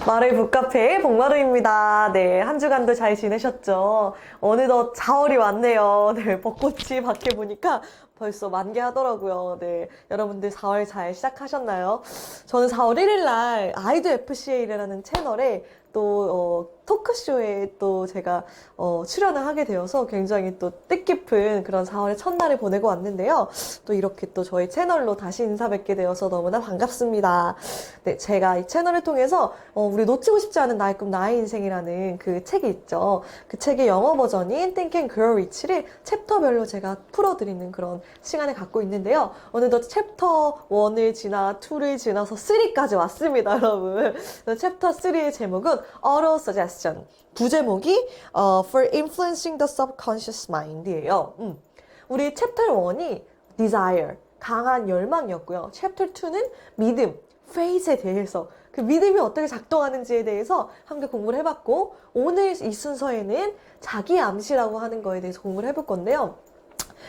마루의 북카페 복마루입니다. 네, 한 주간도 잘 지내셨죠? 어느덧 4월이 왔네요. 네, 벚꽃이 밖에 보니까 벌써 만개하더라고요. 네, 여러분들 4월 잘 시작하셨나요? 저는 4월 1일 날 아이돌 FCA라는 채널에 또 토크쇼에 또 제가 출연을 하게 되어서 굉장히 또 뜻깊은 그런 4월의 첫날을 보내고 왔는데요. 또 이렇게 또 저희 채널로 다시 인사 뵙게 되어서 너무나 반갑습니다. 네, 제가 이 채널을 통해서 우리 놓치고 싶지 않은 나의 꿈 나의 인생이라는 그 책이 있죠. 그 책의 영어 버전인 Think and Grow Rich를 챕터별로 제가 풀어드리는 그런 시간을 갖고 있는데요. 어느덧 챕터 1을 지나 2를 지나서 3까지 왔습니다, 여러분. 챕터 3의 제목은 Auto Suggestion. 부제목이 For Influencing the Subconscious Mind이에요. 우리 챕터 1이 Desire, 강한 열망이었고요. 챕터 2는 믿음, Faith에 대해서 그 믿음이 어떻게 작동하는지에 대해서 함께 공부를 해봤고, 오늘 이 순서에는 자기 암시라고 하는 거에 대해서 공부를 해볼 건데요.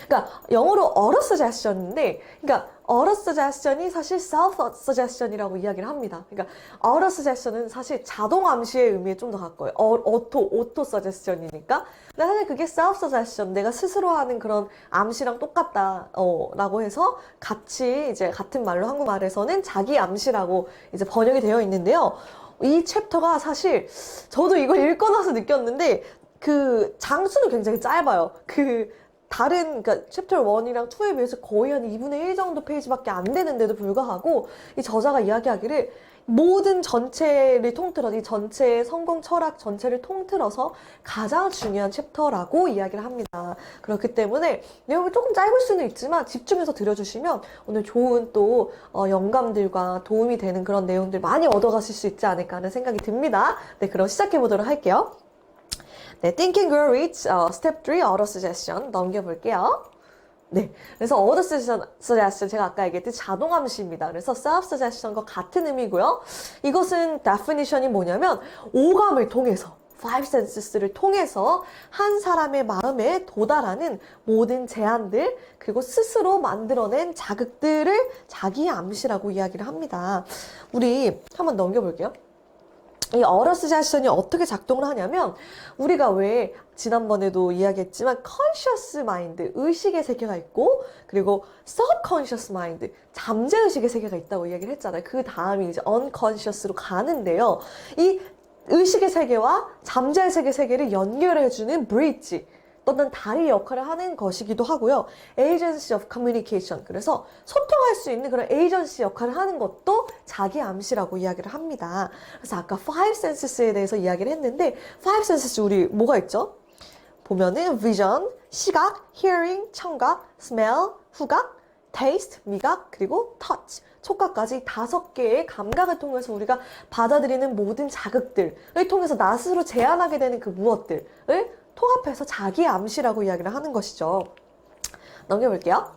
그러니까 영어로 auto suggestion인데, 그러니까 auto suggestion이 사실 self suggestion이라고 이야기를 합니다. 그러니까 auto suggestion은 사실 자동 암시의 의미에 좀 더 가까워요. auto suggestion이니까. 근데 사실 그게 self suggestion, 내가 스스로 하는 그런 암시랑 똑같다 라고 해서 같이 이제 같은 말로 한국말에서는 자기 암시라고 이제 번역이 되어 있는데요. 이 챕터가 사실 저도 이걸 읽고 나서 느꼈는데 그 장수는 굉장히 짧아요. 그러니까 챕터 1이랑 2에 비해서 거의 한 2분의 1 정도 페이지밖에 안 되는데도 불구하고 이 저자가 이야기하기를 모든 전체를 통틀어서 이 전체의 성공 철학 전체를 통틀어서 가장 중요한 챕터라고 이야기를 합니다. 그렇기 때문에 내용이 조금 짧을 수는 있지만 집중해서 들어주시면 오늘 좋은 또 영감들과 도움이 되는 그런 내용들 많이 얻어가실 수 있지 않을까 하는 생각이 듭니다. 네, 그럼 시작해 보도록 할게요. 네, Think and Grow Rich, Step 3, Auto Suggestion 넘겨볼게요. 네, 그래서 Auto Suggestion 제가 아까 얘기했듯이 자동 암시입니다. 그래서 Self Suggestion과 같은 의미고요. 이것은 definition이 뭐냐면 오감을 통해서 Five Senses를 통해서 한 사람의 마음에 도달하는 모든 제안들 그리고 스스로 만들어낸 자극들을 자기 암시라고 이야기를 합니다. 우리 한번 넘겨볼게요. 이 auto suggestion이 어떻게 작동을 하냐면 우리가 왜 지난번에도 이야기했지만 conscious mind, 의식의 세계가 있고 그리고 subconscious mind, 잠재의식의 세계가 있다고 이야기를 했잖아요. 그 다음이 이제 unconscious로 가는데요. 이 의식의 세계와 잠재의식의 세계를 연결해주는 bridge, 어떤 다리 역할을 하는 것이기도 하고요. agency of communication. 그래서 소통할 수 있는 그런 에이전시 역할을 하는 것도 자기 암시라고 이야기를 합니다. 그래서 아까 five senses에 대해서 이야기를 했는데 five senses 우리 뭐가 있죠? 보면은 vision, 시각, hearing, 청각, smell, 후각, taste, 미각, 그리고 touch, 촉각까지 5개의 감각을 통해서 우리가 받아들이는 모든 자극들을 통해서 나 스스로 제안하게 되는 그 무엇들을 통합해서 자기 암시라고 이야기를 하는 것이죠. 넘겨볼게요.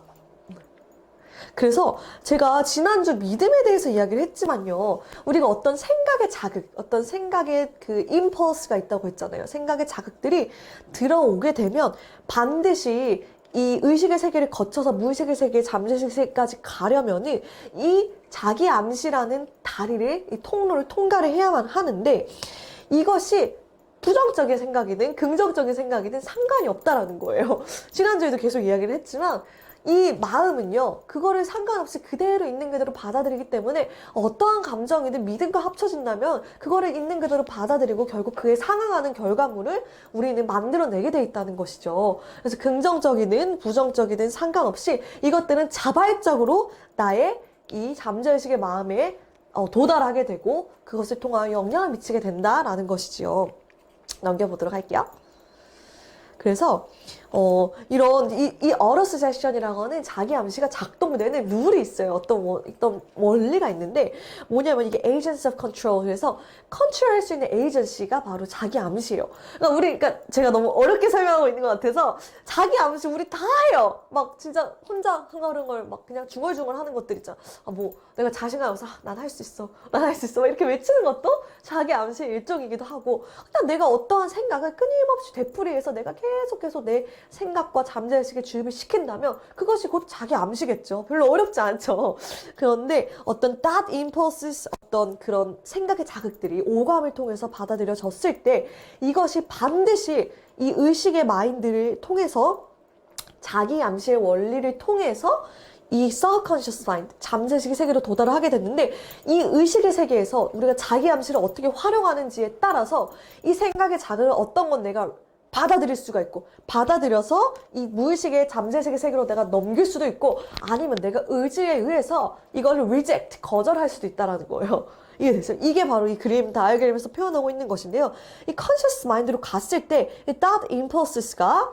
그래서 제가 지난주 믿음에 대해서 이야기를 했지만요. 우리가 어떤 생각의 자극, 어떤 생각의 그 임펄스가 있다고 했잖아요. 생각의 자극들이 들어오게 되면 반드시 이 의식의 세계를 거쳐서 무의식의 세계, 잠재의식 세계까지 가려면은 이 자기 암시라는 다리를, 이 통로를 통과를 해야만 하는데 이것이 부정적인 생각이든 긍정적인 생각이든 상관이 없다라는 거예요. 지난주에도 계속 이야기를 했지만 이 마음은요, 그거를 상관없이 그대로 있는 그대로 받아들이기 때문에 어떠한 감정이든 믿음과 합쳐진다면 그거를 있는 그대로 받아들이고 결국 그에 상응하는 결과물을 우리는 만들어내게 돼 있다는 것이죠. 그래서 긍정적이든 부정적이든 상관없이 이것들은 자발적으로 나의 이 잠재의식의 마음에 도달하게 되고 그것을 통하여 영향을 미치게 된다라는 것이지요. 넘겨보도록 할게요. 그래서 이런 이 auto suggestion이라고 하는 자기 암시가 작동되는 룰이 있어요. 어떤 원리가 있는데 뭐냐면 이게 agency of control, 그래서 컨트롤할 수 있는 에이전시가 바로 자기 암시예요. 그러니까 제가 너무 어렵게 설명하고 있는 것 같아서 자기 암시 우리 다 해요. 막 진짜 혼자 하는 걸 막 그냥 중얼중얼 하는 것들 있잖아. 뭐 내가 자신감 없어, 난 할 수 있어, 난 할 수 있어, 막 이렇게 외치는 것도 자기 암시의 일종이기도 하고, 그냥 내가 어떠한 생각을 끊임없이 되풀이해서 내가 계속해서 내 생각과 잠재의식에 주입을 시킨다면 그것이 곧 자기 암시겠죠. 별로 어렵지 않죠. 그런데 어떤 that impulses, 어떤 그런 생각의 자극들이 오감을 통해서 받아들여졌을 때 이것이 반드시 이 의식의 마인드를 통해서 자기 암시의 원리를 통해서 이 subconscious mind, 잠재의식의 세계로 도달을 하게 됐는데 이 의식의 세계에서 우리가 자기 암시를 어떻게 활용하는지에 따라서 이 생각의 자극을 어떤 건 내가 받아들일 수가 있고 받아들여서 이 무의식의 잠재의식의 세계로 내가 넘길 수도 있고 아니면 내가 의지에 의해서 이걸 reject, 거절할 수도 있다는 거예요. 이해됐어요? 이게 바로 이 그림 다이어그램에서 표현하고 있는 것인데요. 이 conscious mind로 갔을 때 이 thought impulses가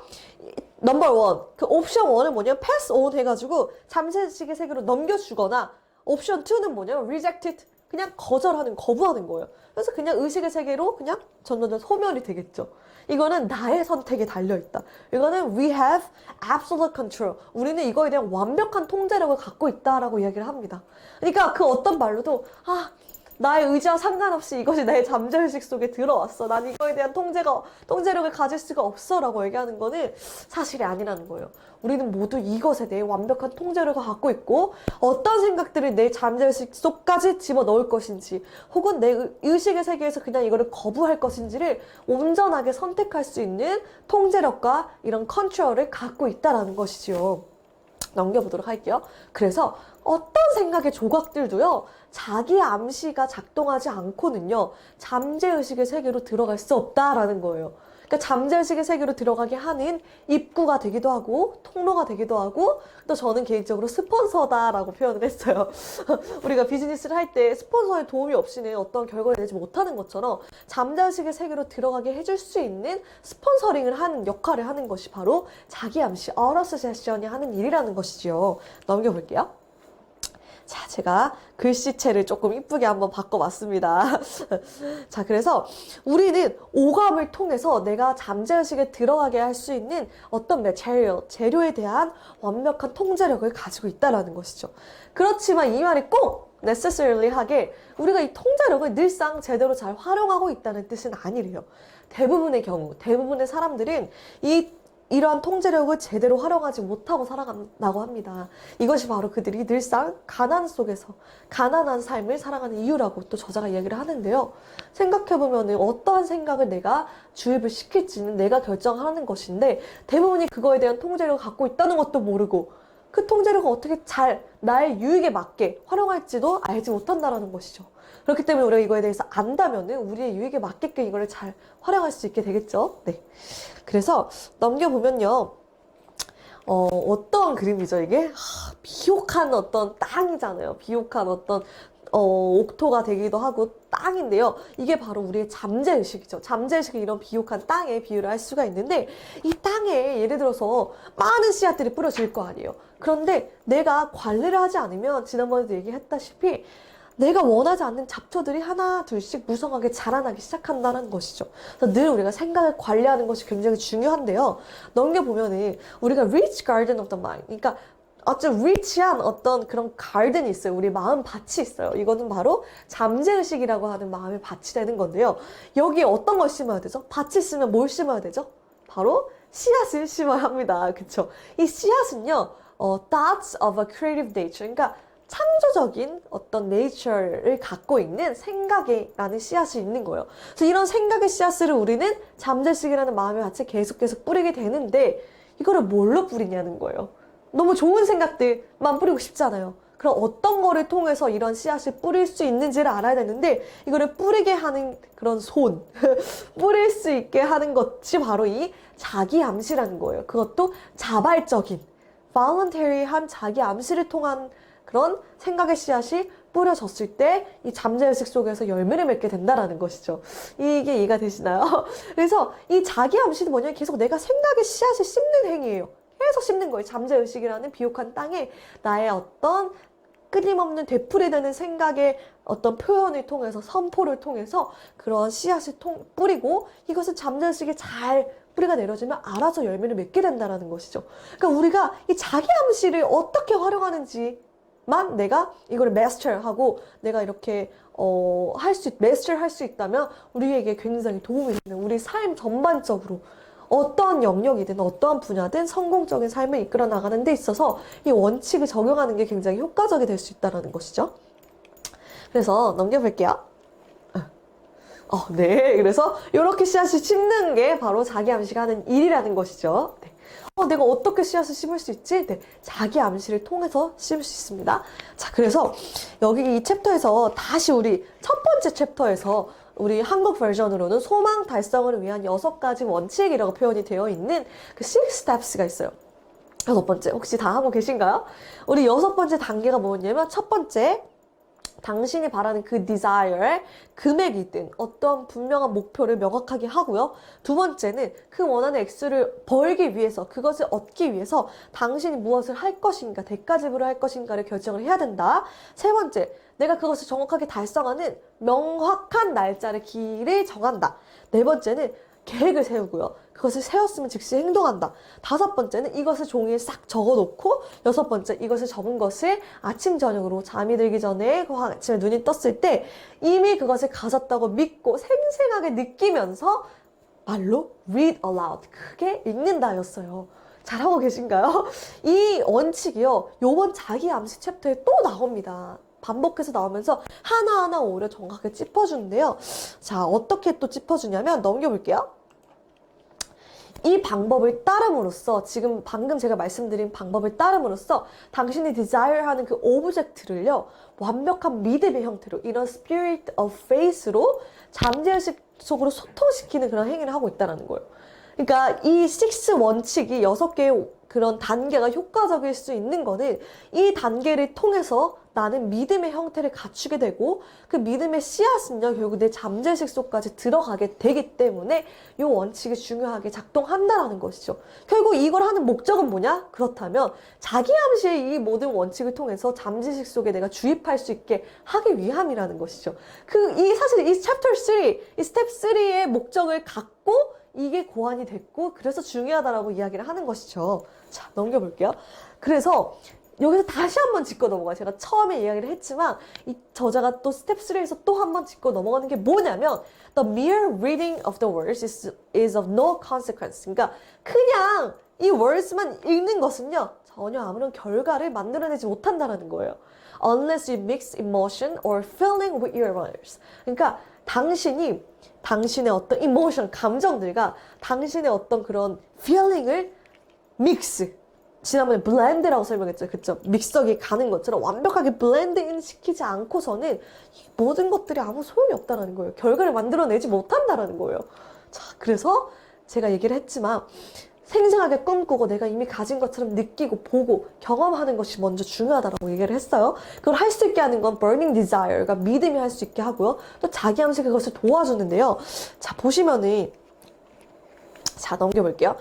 넘버 원, 그 옵션 1은 뭐냐면 pass on 해가지고 잠재의식의 세계로 넘겨주거나 옵션 2는 뭐냐면 reject it, 그냥 거절하는, 거부하는 거예요. 그래서 그냥 의식의 세계로 그냥 점점 소멸이 되겠죠. 이거는 나의 선택에 달려있다. 이거는 we have absolute control. 우리는 이거에 대한 완벽한 통제력을 갖고 있다라고 이야기를 합니다. 그러니까 그 어떤 말로도 나의 의지와 상관없이 이것이 내 잠재의식 속에 들어왔어. 난 이거에 대한 통제력을 가질 수가 없어 라고 얘기하는 거는 사실이 아니라는 거예요. 우리는 모두 이것에 대해 완벽한 통제력을 갖고 있고 어떤 생각들을 내 잠재의식 속까지 집어넣을 것인지 혹은 내 의식의 세계에서 그냥 이거를 거부할 것인지를 온전하게 선택할 수 있는 통제력과 이런 컨트롤을 갖고 있다는 것이지요. 넘겨보도록 할게요. 그래서 어떤 생각의 조각들도요, 자기 암시가 작동하지 않고는요, 잠재의식의 세계로 들어갈 수 없다라는 거예요. 그러니까 잠재의식의 세계로 들어가게 하는 입구가 되기도 하고, 통로가 되기도 하고, 또 저는 개인적으로 스폰서다라고 표현을 했어요. 우리가 비즈니스를 할 때 스폰서의 도움이 없이는 어떤 결과를 내지 못하는 것처럼 잠재의식의 세계로 들어가게 해줄 수 있는 스폰서링을 하는 역할을 하는 것이 바로 자기 암시, 어러스세션이 하는 일이라는 것이지요. 넘겨볼게요. 자, 제가 글씨체를 조금 이쁘게 한번 바꿔봤습니다. 자, 그래서 우리는 오감을 통해서 내가 잠재의식에 들어가게 할 수 있는 어떤 재료에 대한 완벽한 통제력을 가지고 있다는 것이죠. 그렇지만 이 말이 꼭 necessarily 하게 우리가 이 통제력을 늘상 제대로 잘 활용하고 있다는 뜻은 아니래요. 대부분의 경우, 대부분의 사람들은 이러한 통제력을 제대로 활용하지 못하고 살아간다고 합니다. 이것이 바로 그들이 늘상 가난 속에서 가난한 삶을 살아가는 이유라고 또 저자가 이야기를 하는데요. 생각해보면 어떠한 생각을 내가 주입을 시킬지는 내가 결정하는 것인데 대부분이 그거에 대한 통제력을 갖고 있다는 것도 모르고 그 통제력을 어떻게 잘 나의 유익에 맞게 활용할지도 알지 못한다는 것이죠. 그렇기 때문에 우리가 이거에 대해서 안다면은 우리의 유익에 맞게끔 이거를 잘 활용할 수 있게 되겠죠. 네. 그래서 넘겨보면요. 어떠한 그림이죠, 이게? 비옥한 어떤 땅이잖아요. 비옥한 어떤 옥토가 되기도 하고 땅인데요. 이게 바로 우리의 잠재의식이죠. 잠재의식이 이런 비옥한 땅에 비유를 할 수가 있는데 이 땅에 예를 들어서 많은 씨앗들이 뿌려질 거 아니에요. 그런데 내가 관리를 하지 않으면 지난번에도 얘기했다시피 내가 원하지 않는 잡초들이 하나 둘씩 무성하게 자라나기 시작한다는 것이죠. 그래서 늘 우리가 생각을 관리하는 것이 굉장히 중요한데요. 넘겨보면은 우리가 rich garden of the mind, 그러니까 아주 리치한 어떤 그런 가든이 있어요. 우리 마음 밭이 있어요. 이거는 바로 잠재의식이라고 하는 마음의 밭이 되는 건데요. 여기에 어떤 걸 심어야 되죠? 밭이 있으면 뭘 심어야 되죠? 바로 씨앗을 심어야 합니다. 그쵸? 이 씨앗은요, thoughts of a creative nature, 그러니까 창조적인 어떤 네이처를 갖고 있는 생각이라는 씨앗이 있는 거예요. 그래서 이런 생각의 씨앗을 우리는 잠재의식이라는 마음의 밭에 계속 뿌리게 되는데 이거를 뭘로 뿌리냐는 거예요. 너무 좋은 생각들만 뿌리고 싶잖아요. 그럼 어떤 거를 통해서 이런 씨앗을 뿌릴 수 있는지를 알아야 되는데 이거를 뿌리게 하는 그런 뿌릴 수 있게 하는 것이 바로 이 자기 암시라는 거예요. 그것도 자발적인, voluntary한 자기 암시를 통한 그런 생각의 씨앗이 뿌려졌을 때 이 잠재의식 속에서 열매를 맺게 된다는 것이죠. 이게 이해가 되시나요? 그래서 이 자기 암시는 뭐냐면 계속 내가 생각의 씨앗을 심는 행위예요. 계속 심는 거예요. 잠재의식이라는 비옥한 땅에 나의 어떤 끊임없는 되풀이되는 생각의 어떤 표현을 통해서 선포를 통해서 그런 씨앗을 뿌리고 이것을 잠재의식에 잘 뿌리가 내려지면 알아서 열매를 맺게 된다는 것이죠. 그러니까 우리가 이 자기 암시를 어떻게 활용하는지만 내가 이걸 마스터하고 내가 이렇게 마스터할 수 있다면 우리에게 굉장히 도움이 되는 우리 삶 전반적으로 어떠한 영역이든 어떠한 분야든 성공적인 삶을 이끌어 나가는 데 있어서 이 원칙을 적용하는 게 굉장히 효과적이 될 수 있다는 것이죠. 그래서 넘겨볼게요. 네. 그래서 이렇게 씨앗을 심는 게 바로 자기 암시가 하는 일이라는 것이죠. 네. 내가 어떻게 씨앗을 심을 수 있지? 네. 자기 암시를 통해서 심을 수 있습니다. 자, 그래서 여기 이 챕터에서 다시 우리 첫 번째 챕터에서 우리 한국 버전으로는 소망 달성을 위한 6가지 원칙이라고 표현이 되어 있는 그 6 steps가 있어요. 6번째. 혹시 다 하고 계신가요? 우리 6번째 단계가 뭐냐면 첫 번째, 당신이 바라는 그 desire, 금액이든 어떤 분명한 목표를 명확하게 하고요. 두 번째는 그 원하는 액수를 벌기 위해서, 그것을 얻기 위해서 당신이 무엇을 할 것인가, 대가 지불을 할 것인가를 결정을 해야 된다. 세 번째, 내가 그것을 정확하게 달성하는 명확한 날짜를 기일을 정한다. 네 번째는 계획을 세우고요. 그것을 세웠으면 즉시 행동한다. 다섯 번째는 이것을 종이에 싹 적어놓고, 여섯 번째, 이것을 적은 것을 아침 저녁으로 잠이 들기 전에 아침에 눈이 떴을 때 이미 그것을 가졌다고 믿고 생생하게 느끼면서 말로 read aloud, 크게 읽는다였어요. 잘하고 계신가요? 이 원칙이요, 요번 자기 암시 챕터에 또 나옵니다. 반복해서 나오면서 하나하나 오히려 정확하게 짚어주는데요. 자, 어떻게 또 짚어주냐면, 넘겨볼게요. 이 방법을 따름으로써, 지금 방금 제가 말씀드린 방법을 따름으로써 당신이 desire하는 그 오브젝트를요, 완벽한 믿음의 형태로, 이런 spirit of faith로 잠재의식 속으로 소통시키는 그런 행위를 하고 있다는 거예요. 그러니까 이 6 원칙이 6개의 그런 단계가 효과적일 수 있는 거는 이 단계를 통해서 나는 믿음의 형태를 갖추게 되고, 그 믿음의 씨앗은요, 결국 내 잠재의식 속까지 들어가게 되기 때문에 이 원칙이 중요하게 작동한다라는 것이죠. 결국 이걸 하는 목적은 뭐냐? 그렇다면 자기 암시의 이 모든 원칙을 통해서 잠재의식 속에 내가 주입할 수 있게 하기 위함이라는 것이죠. 사실 이 챕터 3, 이 스텝 3의 목적을 갖고 이게 고안이 됐고, 그래서 중요하다라고 이야기를 하는 것이죠. 자, 넘겨볼게요. 그래서 여기서 다시 한번 짚고 넘어가요. 제가 처음에 이야기를 했지만 이 저자가 또 스텝 3에서 또 한번 짚고 넘어가는 게 뭐냐면, The mere reading of the words is of no consequence. 그러니까 그냥 이 words만 읽는 것은요, 전혀 아무런 결과를 만들어내지 못한다는 거예요. Unless you mix emotion or feeling with your words. 그러니까 당신의 어떤 emotion, 감정들과 당신의 어떤 그런 feeling을 믹스, 지난번에 blend라고 설명했죠. 그쵸? 믹서기에 가는 것처럼 완벽하게 blend 시키지 않고서는 이 모든 것들이 아무 소용이 없다는 거예요. 결과를 만들어내지 못한다는 거예요. 자, 그래서 제가 얘기를 했지만 생생하게 꿈꾸고 내가 이미 가진 것처럼 느끼고 보고 경험하는 것이 먼저 중요하다고 얘기를 했어요. 그걸 할 수 있게 하는 건 burning desire가 믿음이 할 수 있게 하고요. 또 자기 암시 그것을 도와주는데요. 자, 보시면은, 자, 넘겨볼게요.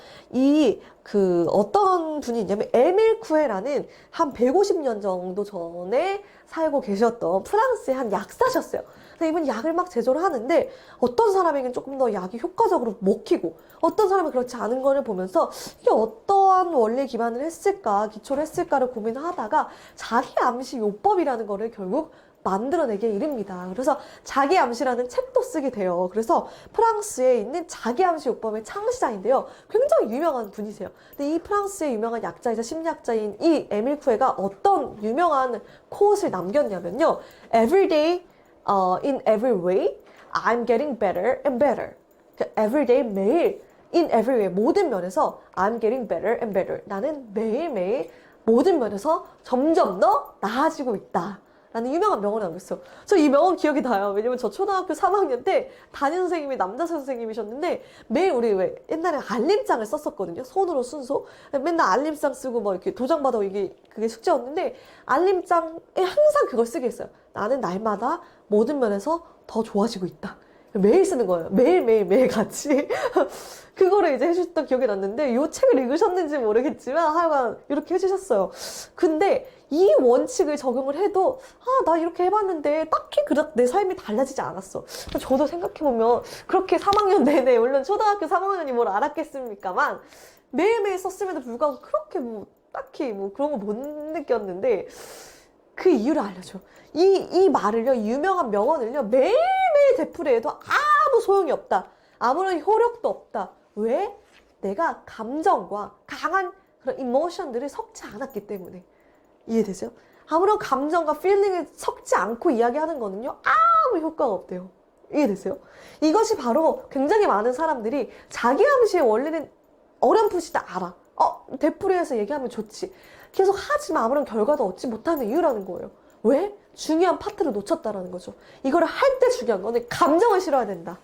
어떤 분이 있냐면, 에밀 쿠에라는 한 150년 정도 전에 살고 계셨던 프랑스의 한 약사셨어요. 근데 이분 약을 막 제조를 하는데, 어떤 사람에게는 조금 더 약이 효과적으로 먹히고, 어떤 사람은 그렇지 않은 거를 보면서, 이게 어떠한 원리에 기반을 했을까, 기초를 했을까를 고민하다가, 자기 암시 요법이라는 거를 결국 만들어내게 이릅니다. 그래서 자기 암시라는 책도 쓰게 돼요. 그래서 프랑스에 있는 자기 암시 요법의 창시자인데요. 굉장히 유명한 분이세요. 근데 이 프랑스의 유명한 약자이자 심리학자인 이 에밀 쿠에가 어떤 유명한 코트를 남겼냐면요. Every day, in every way, I'm getting better and better. Every day, 매일, in every way, 모든 면에서 I'm getting better and better. 나는 매일매일 모든 면에서 점점 더 나아지고 있다. 라는 유명한 명언을 남겼어요. 저 이 명언 기억이 나요. 왜냐면 저 초등학교 3학년 때 담임 선생님이 남자 선생님이셨는데, 매일 우리 왜 옛날에 알림장을 썼었거든요. 손으로 순서. 맨날 알림장 쓰고 뭐 이렇게 도장 받아, 그게 숙제였는데, 알림장에 항상 그걸 쓰게 했어요. 나는 날마다 모든 면에서 더 좋아지고 있다. 매일 쓰는 거예요. 매일 같이. 그거를 이제 해주셨던 기억이 났는데, 이 책을 읽으셨는지 모르겠지만 하여간 이렇게 해주셨어요. 근데 이 원칙을 적용을 해도, 나 이렇게 해봤는데 딱히 내 삶이 달라지지 않았어. 저도 생각해보면 그렇게 3학년 내내, 물론 초등학교 3학년이 뭘 알았겠습니까만, 매일매일 썼음에도 불구하고 그렇게 딱히 그런 거 못 느꼈는데, 그 이유를 알려줘. 이 말을요, 유명한 명언을요, 매일매일 되풀이해도 아무 소용이 없다. 아무런 효력도 없다. 왜? 내가 감정과 강한 그런 이모션들을 섞지 않았기 때문에. 이해되세요? 아무런 감정과 필링을 섞지 않고 이야기하는 거는요, 아무 효과가 없대요. 이해되세요? 이것이 바로 굉장히 많은 사람들이 자기 암시의 원리는 어렴풋이 다 알아. 되풀이해서 얘기하면 좋지. 계속 하지만 아무런 결과도 얻지 못하는 이유라는 거예요. 왜? 중요한 파트를 놓쳤다라는 거죠. 이거를 할 때 중요한 거는 감정을 실어야 된다.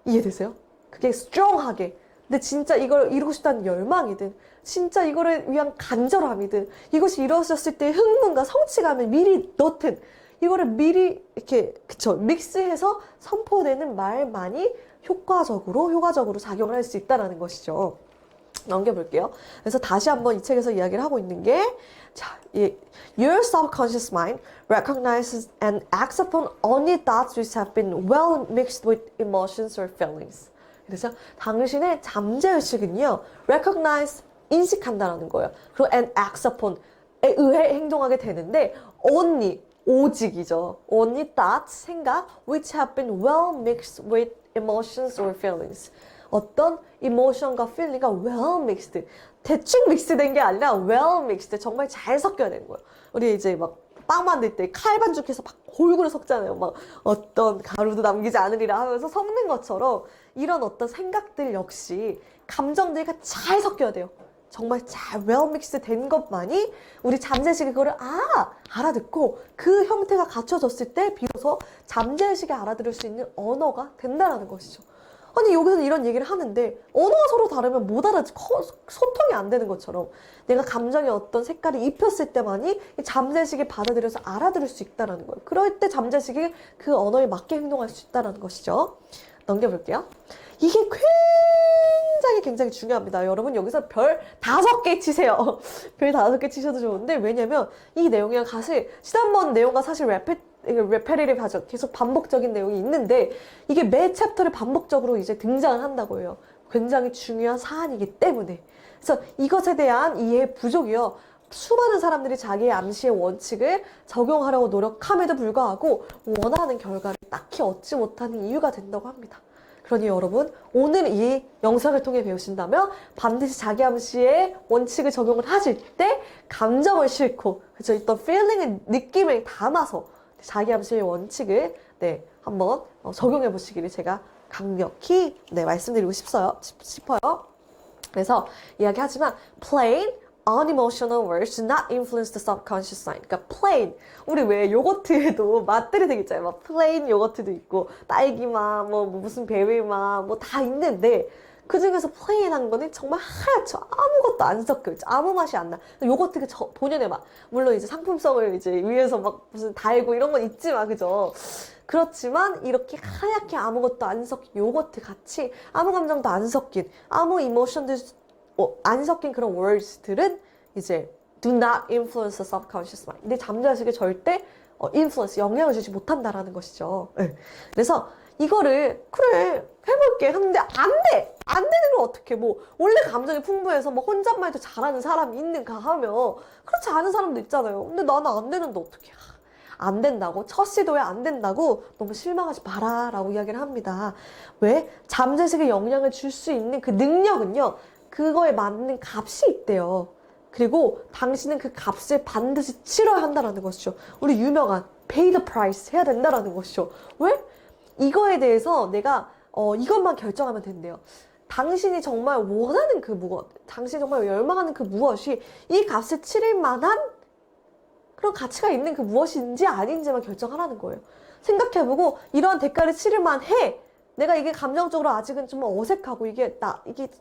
이해되세요? 그게 strong하게. 근데 진짜 이걸 이루고 싶다는 열망이든, 진짜 이거를 위한 간절함이든, 이것이 이루어졌을 때 흥분과 성취감을 미리 넣든, 이거를 미리 이렇게 믹스해서 선포되는 말만이 효과적으로 작용을 할 수 있다는 것이죠. 넘겨볼게요. 그래서 다시 한번 이 책에서 이야기를 하고 있는 게, 자, your subconscious mind recognizes and acts upon only thoughts which have been well mixed with emotions or feelings. 그래서 당신의 잠재의식은요, recognize, 인식한다라는 거예요. 그리고 and acts upon에 의해 행동하게 되는데, only, 오직이죠. only thoughts, 생각, which have been well mixed with emotions or feelings. 어떤 이모션과 필링과 well mixed, 대충 믹스된 게 아니라 well mixed, 정말 잘 섞여야 되는 거예요. 우리 이제 막 빵 만들 때 칼 반죽해서 막 골고루 섞잖아요. 막 어떤 가루도 남기지 않으리라 하면서 섞는 것처럼 이런 어떤 생각들 역시 감정들과 잘 섞여야 돼요. 정말 잘 well mixed 된 것만이 우리 잠재의식이 그거를 알아듣고 그 형태가 갖춰졌을 때 비로소 잠재의식이 알아들을 수 있는 언어가 된다는 것이죠. 아니 여기서는 이런 얘기를 하는데 언어가 서로 다르면 못 소통이 안 되는 것처럼 내가 감정의 어떤 색깔을 입혔을 때만이 잠재의식이 받아들여서 알아들을 수 있다는 거예요. 그럴 때 잠재의식이 그 언어에 맞게 행동할 수 있다는 것이죠. 넘겨볼게요. 이게 굉장히 중요합니다. 여러분 여기서 별 5개 치세요. 별 5개 치셔도 좋은데 왜냐면 이 내용이랑 사실 지난번 내용과 사실 레페리를 하죠. 계속 반복적인 내용이 있는데 이게 매 챕터를 반복적으로 이제 등장을 한다고 해요. 굉장히 중요한 사안이기 때문에. 그래서 이것에 대한 이해 부족이요. 수많은 사람들이 자기의 암시의 원칙을 적용하려고 노력함에도 불구하고 원하는 결과를 딱히 얻지 못하는 이유가 된다고 합니다. 그러니 여러분 오늘 이 영상을 통해 배우신다면 반드시 자기 암시의 원칙을 적용을 하실 때 감정을 싣고 그쵸 어떤 feeling을 느낌을 담아서 자기 암시의 원칙을 한번 적용해 보시기를 제가 강력히 말씀드리고 싶어요. 그래서 이야기하지만 plain unemotional words do not influence the subconscious mind. 그러니까 plain 우리 왜 요거트에도 맛들이 되게 있잖아요. 막 plain 요거트도 있고 딸기맛 뭐 무슨 베리맛 뭐 다 있는데 그 중에서 플레인한 거는 정말 하얗죠. 아무것도 안 섞여 있죠. 아무 맛이 안 나. 요거트가 본연의 맛. 물론 이제 상품성을 이제 위해서 막 무슨 달고 이런 건 있지만, 그죠? 그렇지만 이렇게 하얗게 아무것도 안 섞인 요거트 같이 아무 감정도 안 섞인, 아무 이모션도 안 섞인 그런 words들은 이제 do not influence the subconscious mind. 근데 잠재의식에 절대 influence, 영향을 주지 못한다라는 것이죠. 네. 그래서 이거를 그래 해볼게 하는데 안 되는 걸 어떻게 뭐 원래 감정이 풍부해서 뭐 혼잣말도 잘하는 사람이 있는가 하면 그렇지 않은 사람도 있잖아요. 근데 나는 안 되는데 어떻게 안 된다고 첫 시도에 안 된다고 너무 실망하지 마라 라고 이야기를 합니다. 왜? 잠재의식에 영향을 줄 수 있는 그 능력은요 그거에 맞는 값이 있대요. 그리고 당신은 그 값을 반드시 치러야 한다는 것이죠. 우리 유명한 pay the price 해야 된다는 것이죠. 왜? 이거에 대해서 내가 이것만 결정하면 된대요. 당신이 정말 원하는 그 무엇, 당신이 정말 열망하는 그 무엇이 이 값을 치를 만한 그런 가치가 있는 그 무엇인지 아닌지만 결정하라는 거예요. 생각해보고 이러한 대가를 치를 만해. 내가 이게 감정적으로 아직은 좀 어색하고 이게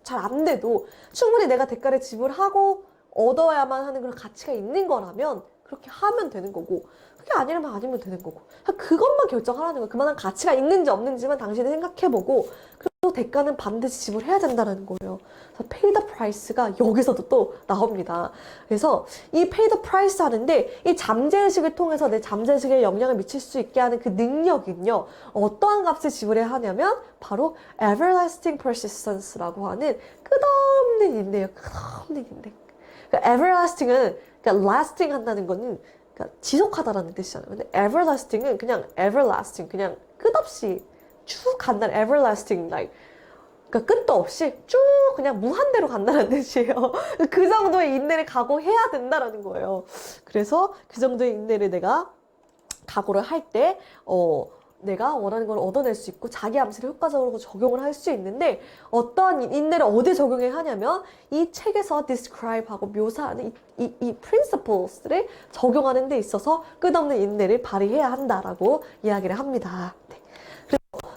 잘 안 돼도 충분히 내가 대가를 지불하고 얻어야만 하는 그런 가치가 있는 거라면 그렇게 하면 되는 거고 그게 아니라면 아니면 되는 거고 그것만 결정하라는 거예요. 그만한 가치가 있는지 없는지만 당신이 생각해보고 그리고 대가는 반드시 지불해야 된다는 거예요. 그래서 pay the price가 여기서도 또 나옵니다. 그래서 이 pay the price 하는데 이 잠재의식을 통해서 내 잠재의식에 영향을 미칠 수 있게 하는 그 능력은요 어떠한 값을 지불해야 하냐면 바로 everlasting persistence라고 하는 끝없는 인내예요. 끝없는 인내. 그러니까 everlasting은 그러니까 lasting 한다는 거는 그러니까 지속하다라는 뜻이잖아요. 근데 everlasting은 그냥 everlasting, 그냥 끝없이 쭉 간다는 everlasting, like 그러니까 끝도 없이 쭉 그냥 무한대로 간다는 뜻이에요. 그 정도의 인내를 각오해야 된다라는 거예요. 그래서 그 정도의 인내를 내가 각오를 할 때, 내가 원하는 걸 얻어낼 수 있고 자기 암시를 효과적으로 적용을 할 수 있는데 어떠한 인내를 어디에 적용해야 하냐면 이 책에서 describe하고 묘사하는 이 principles를 적용하는 데 있어서 끝없는 인내를 발휘해야 한다라고 이야기를 합니다. 네.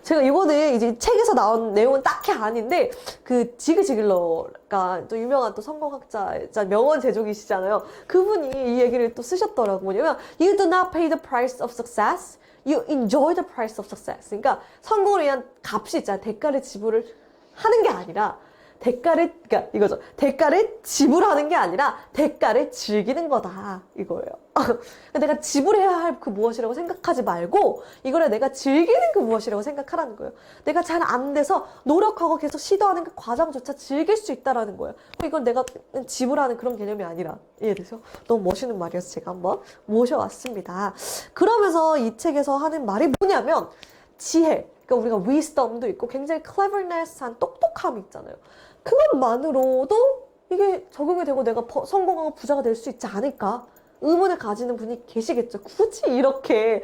제가 이거는 이제 책에서 나온 내용은 딱히 아닌데 그 지그 지글러가 또 유명한 또 성공학자 명언 제조기시잖아요. 그분이 이 얘기를 또 쓰셨더라고요. 뭐냐면 You do not pay the price of success. You enjoy the price of success. 그러니까 성공을 위한 값이 있잖아요. 대가를 지불을 하는 게 아니라 그러니까 이거죠. 대가를 지불하는 게 아니라 대가를 즐기는 거다. 이거예요. 내가 지불해야 할 그 무엇이라고 생각하지 말고 이거를 내가 즐기는 그 무엇이라고 생각하라는 거예요. 내가 잘 안 돼서 노력하고 계속 시도하는 그 과정조차 즐길 수 있다라는 거예요. 이건 내가 지불하는 그런 개념이 아니라. 이해되세요? 너무 멋있는 말이어서 제가 한번 모셔왔습니다. 그러면서 이 책에서 하는 말이 뭐냐면 지혜. 그러니까 우리가 wisdom도 있고 굉장히 cleverness한 똑똑함이 있잖아요. 그것만으로도 이게 적용이 되고 내가 성공하고 부자가 될 수 있지 않을까? 의문을 가지는 분이 계시겠죠. 굳이 이렇게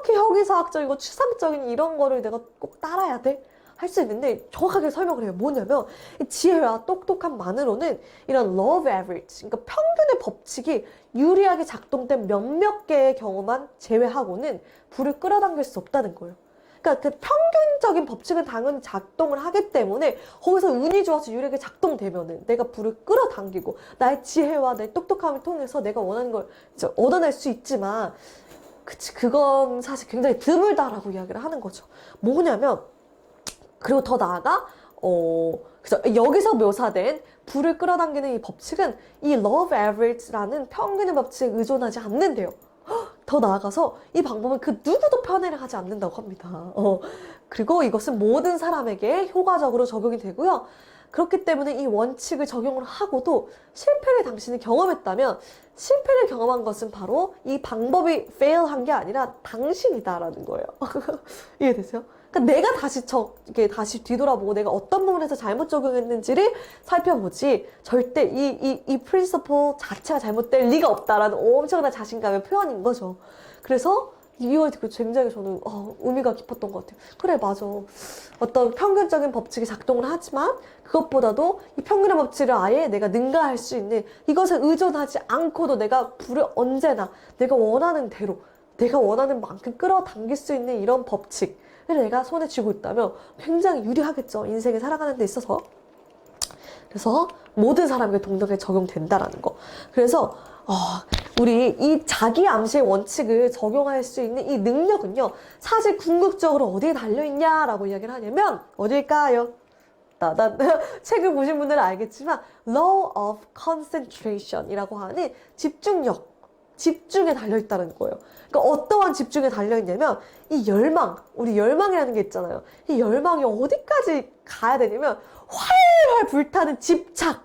형이사학적이고 추상적인 이런 거를 내가 꼭 따라야 돼? 할 수 있는데 정확하게 설명을 해요. 뭐냐면 이 지혜와 똑똑함만으로는 이런 law of average, 그러니까 평균의 법칙이 유리하게 작동된 몇몇 개의 경우만 제외하고는 불을 끌어당길 수 없다는 거예요. 그러니까 그 평균적인 법칙은 당연히 작동을 하기 때문에 거기서 운이 좋아서 유리하게 작동되면은 내가 불을 끌어당기고 나의 지혜와 내 똑똑함을 통해서 내가 원하는 걸 얻어낼 수 있지만 그건 사실 굉장히 드물다라고 이야기를 하는 거죠. 뭐냐면 그리고 더 나아가 그래서 여기서 묘사된 불을 끌어당기는 이 법칙은 이 law of average라는 평균의 법칙에 의존하지 않는데요. 더 나아가서 이 방법은 그 누구도 편애를 하지 않는다고 합니다. 그리고 이것은 모든 사람에게 효과적으로 적용이 되고요. 그렇기 때문에 이 원칙을 적용을 하고도 실패를 당신이 경험했다면 실패를 경험한 것은 바로 이 방법이 fail한 게 아니라 당신이다라는 거예요. 이해되세요? 그러니까 내가 이렇게 다시 뒤돌아보고 내가 어떤 부분에서 잘못 적용했는지를 살펴보지 절대 이 principle 자체가 잘못될 리가 없다라는 엄청난 자신감의 표현인 거죠. 그래서 이걸 듣고 굉장히 저는 의미가 깊었던 것 같아요. 그래, 맞아. 어떤 평균적인 법칙이 작동을 하지만 그것보다도 이 평균의 법칙을 아예 내가 능가할 수 있는 이것에 의존하지 않고도 내가 불을 언제나 내가 원하는 대로 내가 원하는 만큼 끌어당길 수 있는 이런 법칙 내가 손에 쥐고 있다면 굉장히 유리하겠죠. 인생을 살아가는 데 있어서. 그래서 모든 사람에게 동등하게 적용된다라는 거. 그래서 우리 이 자기 암시의 원칙을 적용할 수 있는 이 능력은요. 사실 궁극적으로 어디에 달려있냐라고 이야기를 하냐면 어딜까요? 책을 보신 분들은 알겠지만 Law of Concentration이라고 하는 집중에 달려있다는 거예요. 그러니까 어떠한 집중에 달려있냐면 이 열망, 우리 열망이라는 게 있잖아요. 이 열망이 어디까지 가야 되냐면 활활 불타는 집착,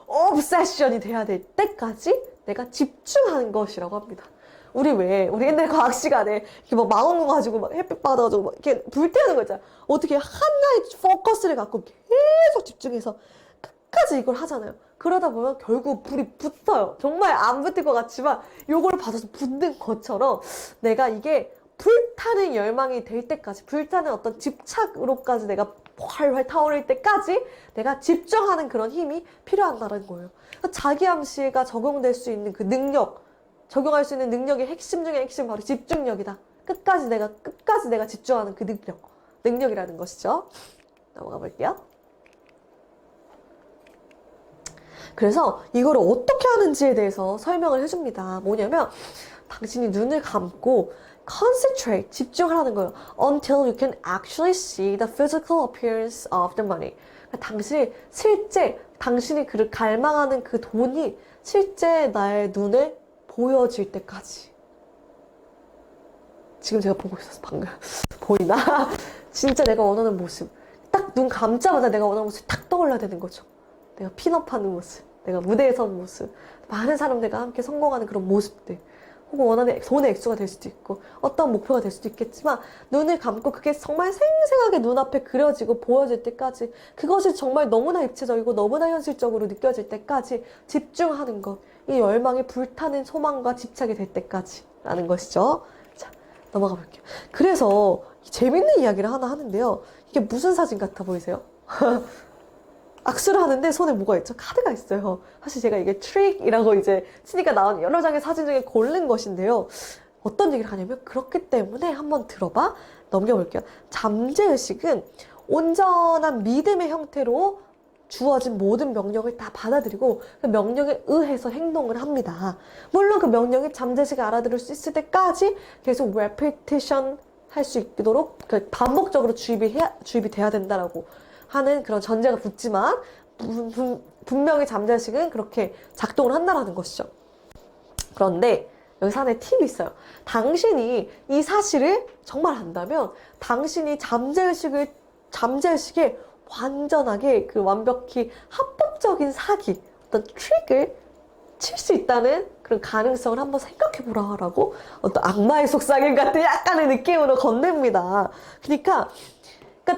obsession이 돼야 될 때까지 내가 집중하는 것이라고 합니다. 우리 옛날 과학 시간에 이렇게 막 망원 가지고 막 햇빛 받아가지고 막 이렇게 불태우는 거 있잖아요. 어떻게 하나의 포커스를 갖고 계속 집중해서 끝까지 이걸 하잖아요. 그러다 보면 결국 불이 붙어요. 정말 안 붙을 것 같지만 요걸 받아서 붙는 것처럼 내가 이게 불타는 열망이 될 때까지 불타는 어떤 집착으로까지 내가 활활 타오를 때까지 내가 집중하는 그런 힘이 필요하다는 거예요. 자기 암시가 적용될 수 있는 그 능력, 적용할 수 있는 능력의 핵심 중에 핵심 바로 집중력이다. 끝까지 내가 집중하는 그 능력이라는 것이죠. 넘어가 볼게요. 그래서 이거를 어떻게 하는지에 대해서 설명을 해줍니다. 뭐냐면 당신이 눈을 감고 concentrate, 집중하라는 거예요. Until you can actually see the physical appearance of the money. 그러니까 당신이 그를 갈망하는 그 돈이 실제 나의 눈에 보여질 때까지. 지금 제가 보고 있어서 방금 보이나? 진짜 내가 원하는 모습. 딱 눈 감자마자 내가 원하는 모습이 딱 떠올라야 되는 거죠. 내가 핀업하는 모습, 내가 무대에 선 모습, 많은 사람들과 함께 성공하는 그런 모습들. 혹은 원하는 돈의 액수가 될 수도 있고 어떤 목표가 될 수도 있겠지만 눈을 감고 그게 정말 생생하게 눈앞에 그려지고 보여질 때까지 그것이 정말 너무나 입체적이고 너무나 현실적으로 느껴질 때까지 집중하는 것. 이 열망이 불타는 소망과 집착이 될 때까지 라는 것이죠. 자, 넘어가 볼게요. 그래서 재밌는 이야기를 하나 하는데요. 이게 무슨 사진 같아 보이세요? 악수를 하는데 손에 뭐가 있죠? 카드가 있어요. 사실 제가 이게 트릭이라고 이제 치니까 나온 여러 장의 사진 중에 고른 것인데요. 어떤 얘기를 하냐면 그렇기 때문에 한번 들어봐. 넘겨볼게요. 잠재의식은 온전한 믿음의 형태로 주어진 모든 명령을 다 받아들이고 그 명령에 의해서 행동을 합니다. 물론 그 명령이 잠재의식이 알아들을 수 있을 때까지 계속 repetition 할 수 있도록 반복적으로 주입이 돼야 된다라고 하는 그런 전제가 붙지만 분명히 잠재의식은 그렇게 작동을 한다라는 것이죠. 그런데 여기서 하나의 팁이 있어요. 당신이 이 사실을 정말 안다면 당신이 잠재의식에 완전하게 완벽히 합법적인 사기, 어떤 트릭을 칠 수 있다는 그런 가능성을 한번 생각해 보라라고 어떤 악마의 속삭임 같은 약간의 느낌으로 건넵니다. 그러니까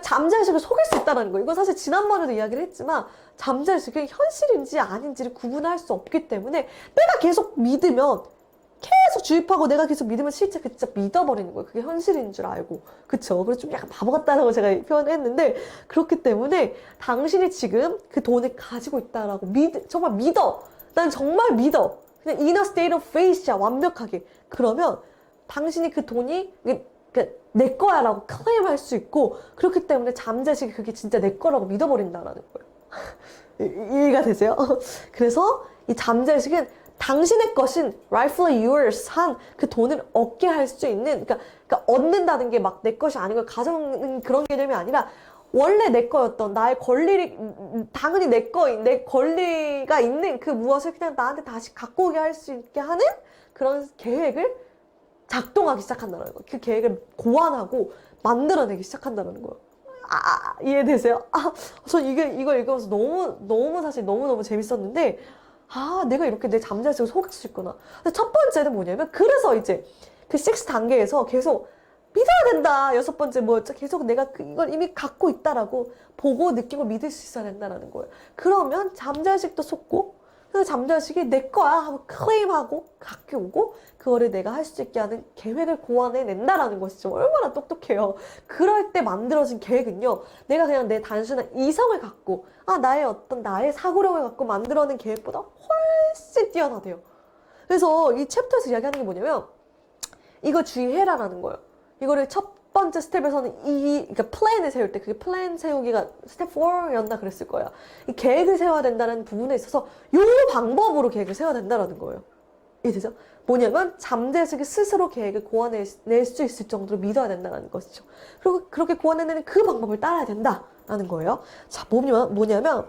잠재의식을 속일 수 있다는 거. 이건 사실 지난번에도 이야기를 했지만 잠재의식이 현실인지 아닌지를 구분할 수 없기 때문에 내가 계속 믿으면 계속 주입하고 내가 계속 믿으면 실제 진짜 믿어버리는 거예요. 그게 현실인 줄 알고. 그쵸? 그래서 좀 약간 바보 같다고 제가 표현했는데 그렇기 때문에 당신이 지금 그 돈을 가지고 있다라고 정말 믿어. 난 정말 믿어. 그냥 inner state of faith야. 완벽하게. 그러면 당신이 그 돈이 내 거야라고 클레임할 수 있고 그렇기 때문에 잠재의식이 그게 진짜 내 거라고 믿어버린다라는 거예요. 이해가 되세요? 그래서 이 잠재의식은 당신의 것인 rightfully yours 한 그 돈을 얻게 할 수 있는 그러니까 얻는다는 게 막 내 것이 아닌 걸 가져오는 그런 개념이 아니라 원래 내 거였던 나의 권리 당연히 내 거인 내 권리가 있는 그 무엇을 그냥 나한테 다시 갖고 오게 할 수 있게 하는 그런 계획을 작동하기 시작한다는 거예요. 그 계획을 고안하고 만들어내기 시작한다는 거예요. 이해되세요? 전 이걸 읽으면서 너무 사실 너무너무 재밌었는데, 내가 이렇게 내 잠재의식을 속일 수 있구나. 근데 첫 번째는 뭐냐면, 그래서 이제 그 6단계에서 계속 믿어야 된다. 6번째 뭐였죠? 계속 내가 이걸 이미 갖고 있다라고 보고 느끼고 믿을 수 있어야 된다는 거예요. 그러면 잠재의식도 속고, 그래서 잠재의식이 내 거야 하고 클레임하고 갖게 오고 그거를 내가 할 수 있게 하는 계획을 고안해낸다라는 것이죠. 얼마나 똑똑해요. 그럴 때 만들어진 계획은요. 내가 그냥 내 단순한 이성을 갖고 나의 사고력을 갖고 만들어낸 계획보다 훨씬 뛰어나대요. 그래서 이 챕터에서 이야기하는 게 뭐냐면 이거 주의해라라는 거예요. 이거를 첫 번째 스텝에서는 그러니까 플랜을 세울 때, 그게 플랜 세우기가 스텝 4였나 그랬을 거야. 이 계획을 세워야 된다는 부분에 있어서 요 방법으로 계획을 세워야 된다는 거예요. 이해되죠? 뭐냐면 잠재의식이 스스로 계획을 고안낼 수 있을 정도로 믿어야 된다는 것이죠. 그리고 그렇게 고안해내는 그 방법을 따라야 된다라는 거예요. 자, 뭐냐면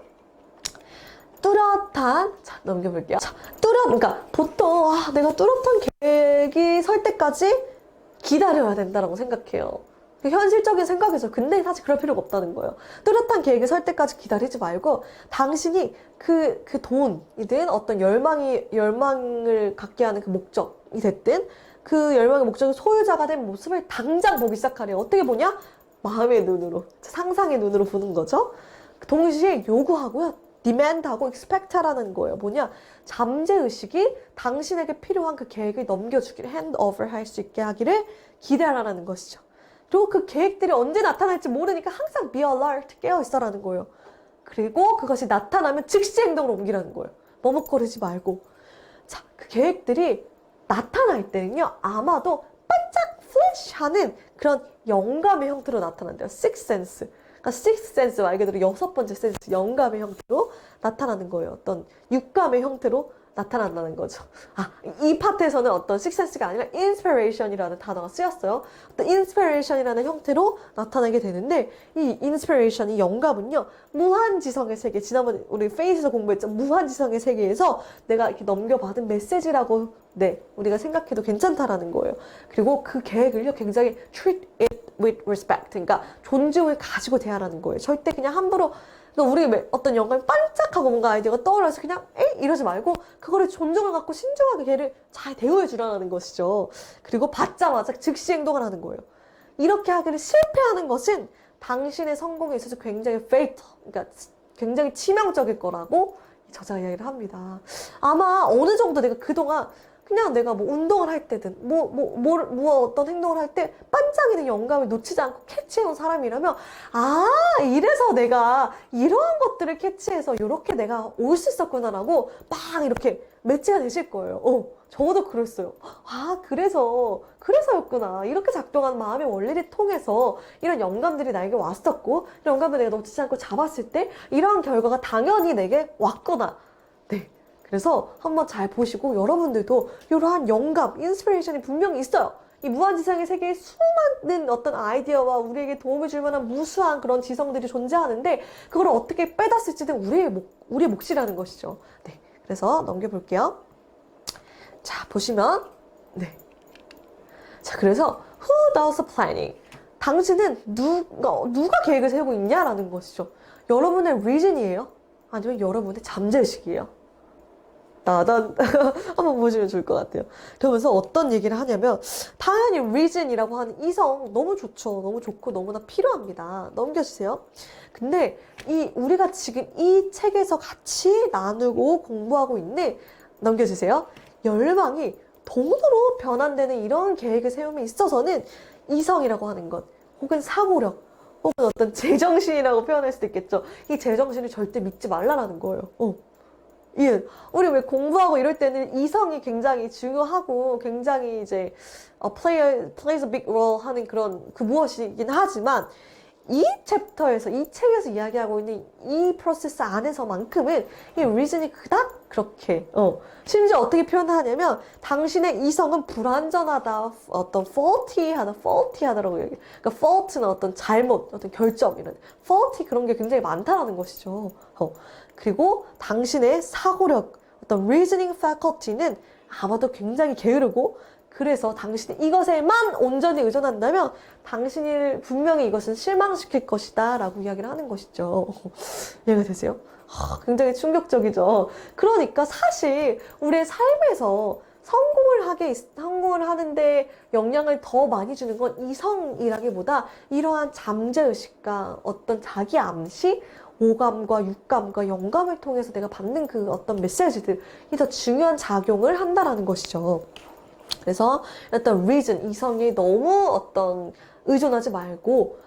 뚜렷한, 자, 넘겨볼게요. 자, 그러니까 보통 내가 뚜렷한 계획이 설 때까지 기다려야 된다라고 생각해요. 현실적인 생각이죠. 근데 사실 그럴 필요가 없다는 거예요. 뚜렷한 계획이 설 때까지 기다리지 말고 당신이 그 돈이든 어떤 열망을 갖게 하는 그 목적이 됐든 그 열망의 목적의 소유자가 된 모습을 당장 보기 시작하래요. 어떻게 보냐? 마음의 눈으로, 상상의 눈으로 보는 거죠. 동시에 요구하고요. demand하고 expect하라는 거예요. 뭐냐? 잠재의식이 당신에게 필요한 그 계획을 넘겨주기를 handover 할 수 있게 하기를 기대하라는 것이죠. 그리고 그 계획들이 언제 나타날지 모르니까 항상 be alert, 깨어있어라는 거예요. 그리고 그것이 나타나면 즉시 행동으로 옮기라는 거예요. 머뭇거리지 말고. 자, 그 계획들이 나타날 때는요. 아마도 반짝 플래시하는 그런 영감의 형태로 나타난대요. sixth sense. 그러니까 sixth sense 말 그대로 6번째 센스, 영감의 형태로 나타나는 거예요. 어떤 육감의 형태로 나타난다는 거죠. 이 파트에서는 어떤 sixth sense가 아니라 inspiration이라는 단어가 쓰였어요. 어떤 inspiration이라는 형태로 나타나게 되는데 이 inspiration, 이 영감은요. 무한지성의 세계, 지난번에 우리 페이스에서 공부했죠. 무한지성의 세계에서 내가 이렇게 넘겨받은 메시지라고 우리가 생각해도 괜찮다라는 거예요. 그리고 그 계획을요. 굉장히 treat it with respect. 그러니까 존중을 가지고 대하라는 거예요. 절대 그냥 함부로 그러니까 우리 어떤 영감이 반짝하고 뭔가 아이디어가 떠올라서 그냥 에이 이러지 말고 그거를 존중을 갖고 신중하게 걔를 잘 대우해 주라는 것이죠. 그리고 받자마자 즉시 행동을 하는 거예요. 이렇게 하기를 실패하는 것은 당신의 성공에 있어서 굉장히 fatal, 그러니까 굉장히 치명적일 거라고 저자가 이야기를 합니다. 아마 어느 정도 내가 그동안 그냥 내가 뭐 운동을 할 때든 어떤 행동을 할 때 반짝이는 영감을 놓치지 않고 캐치해온 사람이라면 이래서 내가 이러한 것들을 캐치해서 이렇게 내가 올 수 있었구나라고 막 이렇게 매치가 되실 거예요. 저도 그랬어요. 그래서였구나. 이렇게 작동한 마음의 원리를 통해서 이런 영감들이 나에게 왔었고 이런 영감을 내가 놓치지 않고 잡았을 때 이러한 결과가 당연히 내게 왔구나. 네. 그래서 한번 잘 보시고 여러분들도 이러한 영감, 인스피레이션이 분명히 있어요. 이 무한지상의 세계에 수많은 어떤 아이디어와 우리에게 도움을 줄 만한 무수한 그런 지성들이 존재하는데 그걸 어떻게 빼다 쓸지는 우리의 몫이라는 것이죠. 네. 그래서 넘겨볼게요. 자, 보시면 네. 자, 그래서 Who does the planning? 당신은 누가 계획을 세우고 있냐라는 것이죠. 여러분의 reason이에요? 아니면 여러분의 잠재의식이에요? 한번 보시면 좋을 것 같아요. 그러면서 어떤 얘기를 하냐면 당연히 reason이라고 하는 이성 너무 좋죠. 너무 좋고 너무나 필요합니다. 넘겨주세요. 근데 우리가 지금 이 책에서 같이 나누고 공부하고 있는 넘겨주세요. 열망이 돈으로 변환되는 이런 계획을 세움에 있어서는 이성이라고 하는 것 혹은 사고력 혹은 어떤 제정신이라고 표현할 수도 있겠죠. 이 제정신을 절대 믿지 말라라는 거예요. 예. 우리 왜 공부하고 이럴 때는 이성이 굉장히 중요하고 굉장히 이제 plays a big role 하는 그런 무엇이긴 하지만 이 챕터에서 이 책에서 이야기하고 있는 이 프로세스 안에서만큼은 이 reason이 그닥 그렇게 심지어 어떻게 표현하냐면 당신의 이성은 불완전하다, 어떤 faulty하다라고 얘기해요. 그러니까 fault는 어떤 잘못, 어떤 결점 이런 faulty 그런 게 굉장히 많다라는 것이죠. 그리고 당신의 사고력, 어떤 reasoning faculty는 아마도 굉장히 게으르고 그래서 당신이 이것에만 온전히 의존한다면 당신이 분명히 이것은 실망시킬 것이다 라고 이야기를 하는 것이죠. 이해가 되세요? 굉장히 충격적이죠. 그러니까 사실 우리의 삶에서 성공을 하는데 영향을 더 많이 주는 건 이성이라기보다 이러한 잠재의식과 어떤 자기 암시, 오감과 육감과 영감을 통해서 내가 받는 그 어떤 메시지들이 더 중요한 작용을 한다라는 것이죠. 그래서 일단 reason, 이성이 너무 어떤 의존하지 말고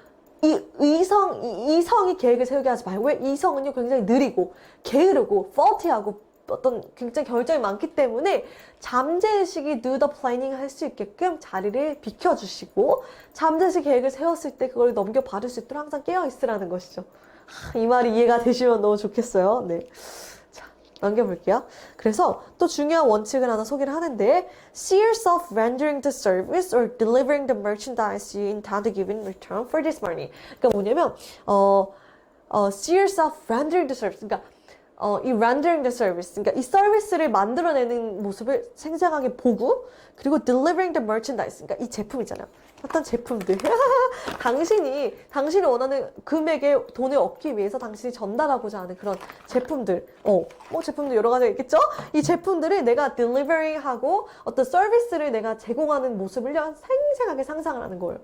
이성이 계획을 세우게 하지 말고 왜 이성은요 굉장히 느리고 게으르고 faulty하고 어떤 굉장히 결점이 많기 때문에 잠재의식이 do the planning 할 수 있게끔 자리를 비켜주시고 잠재의식 계획을 세웠을 때 그걸 넘겨받을 수 있도록 항상 깨어있으라는 것이죠. 이 말이 이해가 되시면 너무 좋겠어요. 네. 자, 넘겨볼게요. 그래서 또 중요한 원칙을 하나 소개를 하는데 See yourself rendering the service or delivering the merchandise you intend to give in return for this money. 그러니까 뭐냐면 See yourself rendering the service. 그러니까 이 rendering the service, 그러니까 이 서비스를 만들어내는 모습을 생생하게 보고 그리고 delivering the merchandise, 그러니까 이 제품이잖아요. 어떤 제품들 당신이 원하는 금액의 돈을 얻기 위해서 당신이 전달하고자 하는 그런 제품들 제품들 여러 가지가 있겠죠? 이 제품들을 내가 딜리버링하고 어떤 서비스를 내가 제공하는 모습을 생생하게 상상을 하는 거예요.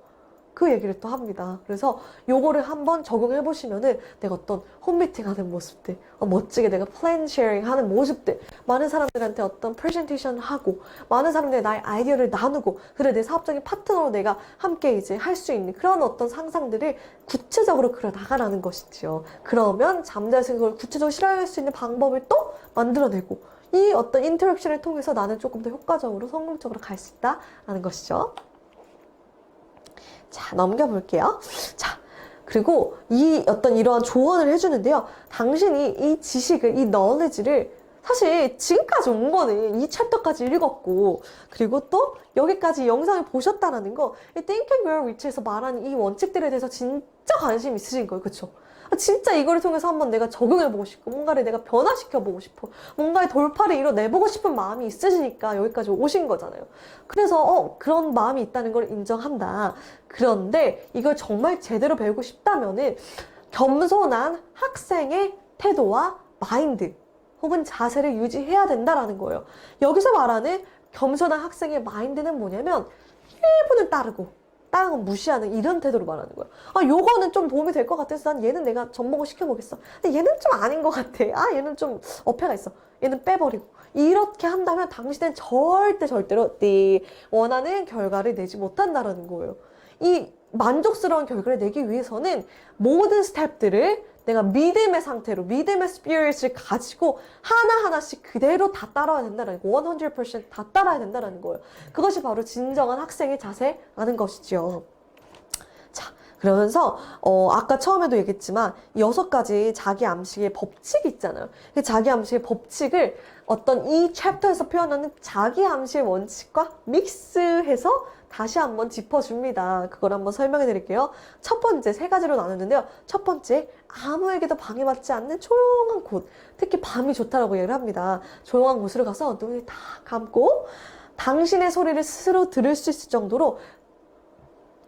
그 얘기를 또 합니다. 그래서 요거를 한번 적용해 보시면은 내가 어떤 홈미팅 하는 모습들, 멋지게 내가 플랜 쉐어링 하는 모습들, 많은 사람들한테 어떤 프레젠테이션 하고, 많은 사람들이 나의 아이디어를 나누고, 그래 내 사업적인 파트너로 내가 함께 이제 할 수 있는 그런 어떤 상상들을 구체적으로 그려 나가라는 것이지요. 그러면 잠재의식을 그걸 구체적으로 실현할 수 있는 방법을 또 만들어내고, 이 어떤 인터랙션을 통해서 나는 조금 더 효과적으로 성공적으로 갈 수 있다라는 것이죠. 자, 넘겨볼게요. 자, 그리고 이러한 조언을 해주는데요. 당신이 이 지식을, 이 knowledge를 사실 지금까지 온 거는 이 챕터까지 읽었고, 그리고 또 여기까지 영상을 보셨다라는 거, 이 Think and Grow Rich에서 말하는 이 원칙들에 대해서 진짜 관심 있으신 거예요. 그쵸? 진짜 이거를 통해서 한번 내가 적용해보고 싶고, 뭔가를 내가 변화시켜보고 싶어, 뭔가의 돌파를 이뤄내보고 싶은 마음이 있으시니까 여기까지 오신 거잖아요. 그래서 그런 마음이 있다는 걸 인정한다. 그런데 이걸 정말 제대로 배우고 싶다면은 겸손한 학생의 태도와 마인드 혹은 자세를 유지해야 된다라는 거예요. 여기서 말하는 겸손한 학생의 마인드는 뭐냐면 1분을 따르고 다른 건 무시하는 이런 태도로 말하는 거예요. 요거는 좀 도움이 될 것 같아서 난 얘는 내가 접목을 시켜보겠어. 근데 얘는 좀 아닌 것 같아. 얘는 좀 어폐가 있어. 얘는 빼버리고. 이렇게 한다면 당신은 절대로 네 원하는 결과를 내지 못한다라는 거예요. 이 만족스러운 결과를 내기 위해서는 모든 스텝들을 내가 믿음의 상태로, 믿음의 스피릿을 가지고 하나하나씩 그대로 다 따라야 된다는 거, 100%다 따라야 된다는 거예요. 그것이 바로 진정한 학생의 자세라는 것이죠. 자, 그러면서 아까 처음에도 얘기했지만 6가지 자기 암식의 법칙이 있잖아요. 그 자기 암식의 법칙을 어떤 이 챕터에서 표현하는 자기 암식의 원칙과 믹스해서 다시 한번 짚어줍니다. 그걸 한번 설명해 드릴게요. 첫 번째, 3가지로 나누는데요. 첫 번째, 아무에게도 방해받지 않는 조용한 곳. 특히 밤이 좋다라고 얘기를 합니다. 조용한 곳으로 가서 눈을 다 감고 당신의 소리를 스스로 들을 수 있을 정도로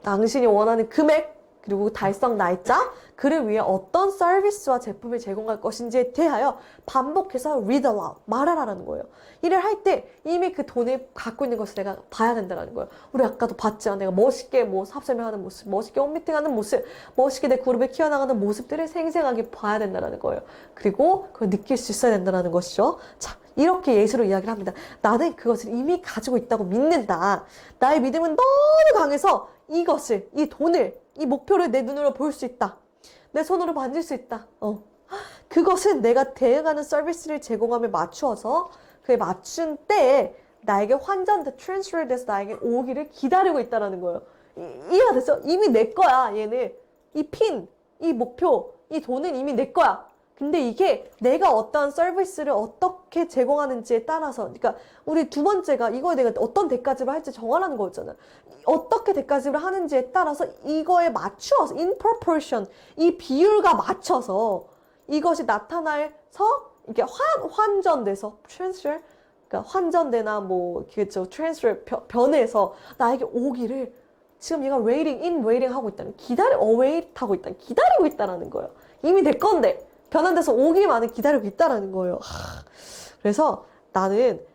당신이 원하는 금액, 그리고 달성 날짜, 그를 위해 어떤 서비스와 제품을 제공할 것인지에 대하여 반복해서 read aloud, 말하라는 거예요. 일을 할 때 이미 그 돈을 갖고 있는 것을 내가 봐야 된다는 거예요. 우리 아까도 봤죠. 내가 멋있게 뭐 사업 설명하는 모습, 멋있게 홈미팅하는 모습, 멋있게 내 그룹을 키워나가는 모습들을 생생하게 봐야 된다는 거예요. 그리고 그걸 느낄 수 있어야 된다는 것이죠. 자, 이렇게 예시로 이야기를 합니다. 나는 그것을 이미 가지고 있다고 믿는다. 나의 믿음은 너무 강해서 이것을, 이 돈을, 이 목표를 내 눈으로 볼 수 있다. 내 손으로 만질 수 있다. 그것은 내가 대응하는 서비스를 제공함에 맞추어서 그에 맞춘 때에 나에게 환전돼, 트랜스fer 돼서 나에게 오기를 기다리고 있다는 거예요. 이해가 됐어? 이미 내 거야, 얘는. 이 핀, 이 목표, 이 돈은 이미 내 거야. 근데 이게 내가 어떠한 서비스를 어떻게 제공하는지에 따라서, 그러니까 우리 두 번째가 이거에 내가 어떤 대가집을 할지 정하라는 거였잖아요. 어떻게 대가집을 하는지에 따라서 이거에 맞추어서, in proportion, 이 비율과 맞춰서 이것이 나타나서 이렇게 환전돼서, transfer, 그러니까 환전되나 뭐, 그겠죠. transfer 변해서 나에게 오기를 지금 얘가 waiting 하고 있다는, await 하고 있다는, 기다리고 있다는 거예요. 이미 내 건데. 변환돼서 오기만을 기다리고 있다라는 거예요. 그래서 나는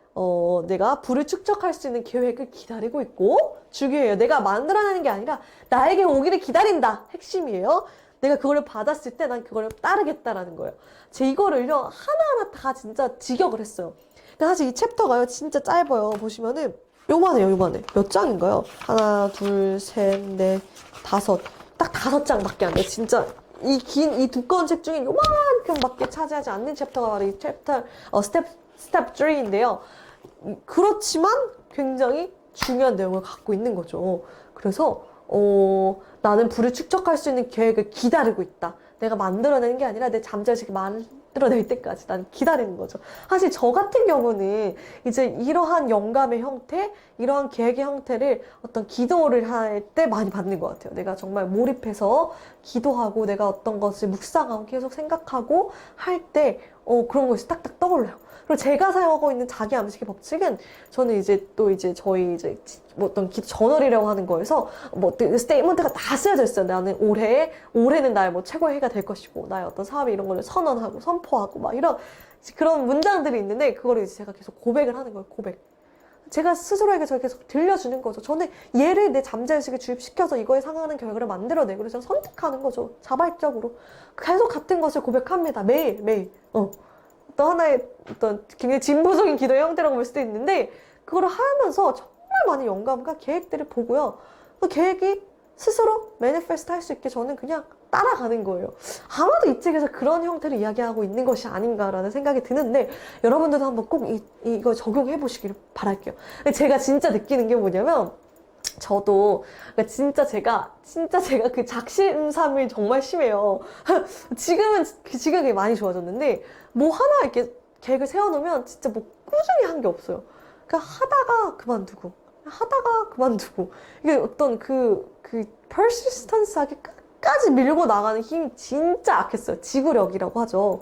내가 부를 축적할 수 있는 계획을 기다리고 있고, 중요해요. 내가 만들어내는 게 아니라 나에게 오기를 기다린다. 핵심이에요. 내가 그거를 받았을 때 난 그거를 따르겠다라는 거예요. 제 이거를요 하나하나 다 진짜 직역을 했어요. 근데 사실 이 챕터가요 진짜 짧아요. 보시면은 요만해요. 몇 장인가요? 하나, 둘, 셋, 넷, 다섯. 딱 5장밖에 안 돼. 진짜 이 두꺼운 책 중에 요만큼밖에 차지하지 않는 챕터가 바로 이 챕터, 스텝 3인데요. 그렇지만 굉장히 중요한 내용을 갖고 있는 거죠. 그래서, 나는 부를 축적할 수 있는 계획을 기다리고 있다. 내가 만들어내는 게 아니라 내 잠재의식이 만들어낼 때까지 난 기다리는 거죠. 사실 저 같은 경우는 이제 이러한 영감의 형태, 이러한 계획의 형태를 어떤 기도를 할 때 많이 받는 것 같아요. 내가 정말 몰입해서 기도하고 내가 어떤 것을 묵상하고 계속 생각하고 할 때 그런 것이 딱딱 떠올라요. 그리고 제가 사용하고 있는 자기 암식의 법칙은 저는 이제 또 이제 저희 이제 뭐 어떤 기도 저널이라고 하는 거에서 뭐 스테이트먼트가 다 쓰여져 있어요. 나는 올해는 나의 뭐 최고의 해가 될 것이고 나의 어떤 사업이 이런 거를 선언하고 선포하고 막 이런 그런 문장들이 있는데 그거를 이제 제가 계속 고백을 하는 거예요. 고백. 제가 스스로에게 저 계속 들려주는 거죠. 저는 얘를 내 잠재의식에 주입시켜서 이거에 상응하는 결과를 만들어내고 그래서 선택하는 거죠. 자발적으로. 계속 같은 것을 고백합니다. 매일. 어떤 하나의 어떤 굉장히 진보적인 기도의 형태라고 볼 수도 있는데 그거를 하면서 정말 많은 영감과 계획들을 보고요. 그 계획이 스스로 매니페스트 할 수 있게 저는 그냥 따라가는 거예요. 아마도 이 책에서 그런 형태를 이야기하고 있는 것이 아닌가라는 생각이 드는데 여러분들도 한번 꼭 이거 적용해 보시기를 바랄게요. 근데 제가 진짜 느끼는 게 뭐냐면 저도 그러니까 진짜 제가 그 작심삼일 정말 심해요. 지금 그게 많이 좋아졌는데 뭐 하나 이렇게 계획을 세워놓으면 진짜 뭐 꾸준히 한 게 없어요. 그냥 하다가 그만두고. 이게 어떤 그 persistence하게 끝까지 밀고 나가는 힘이 진짜 약했어요. 지구력이라고 하죠.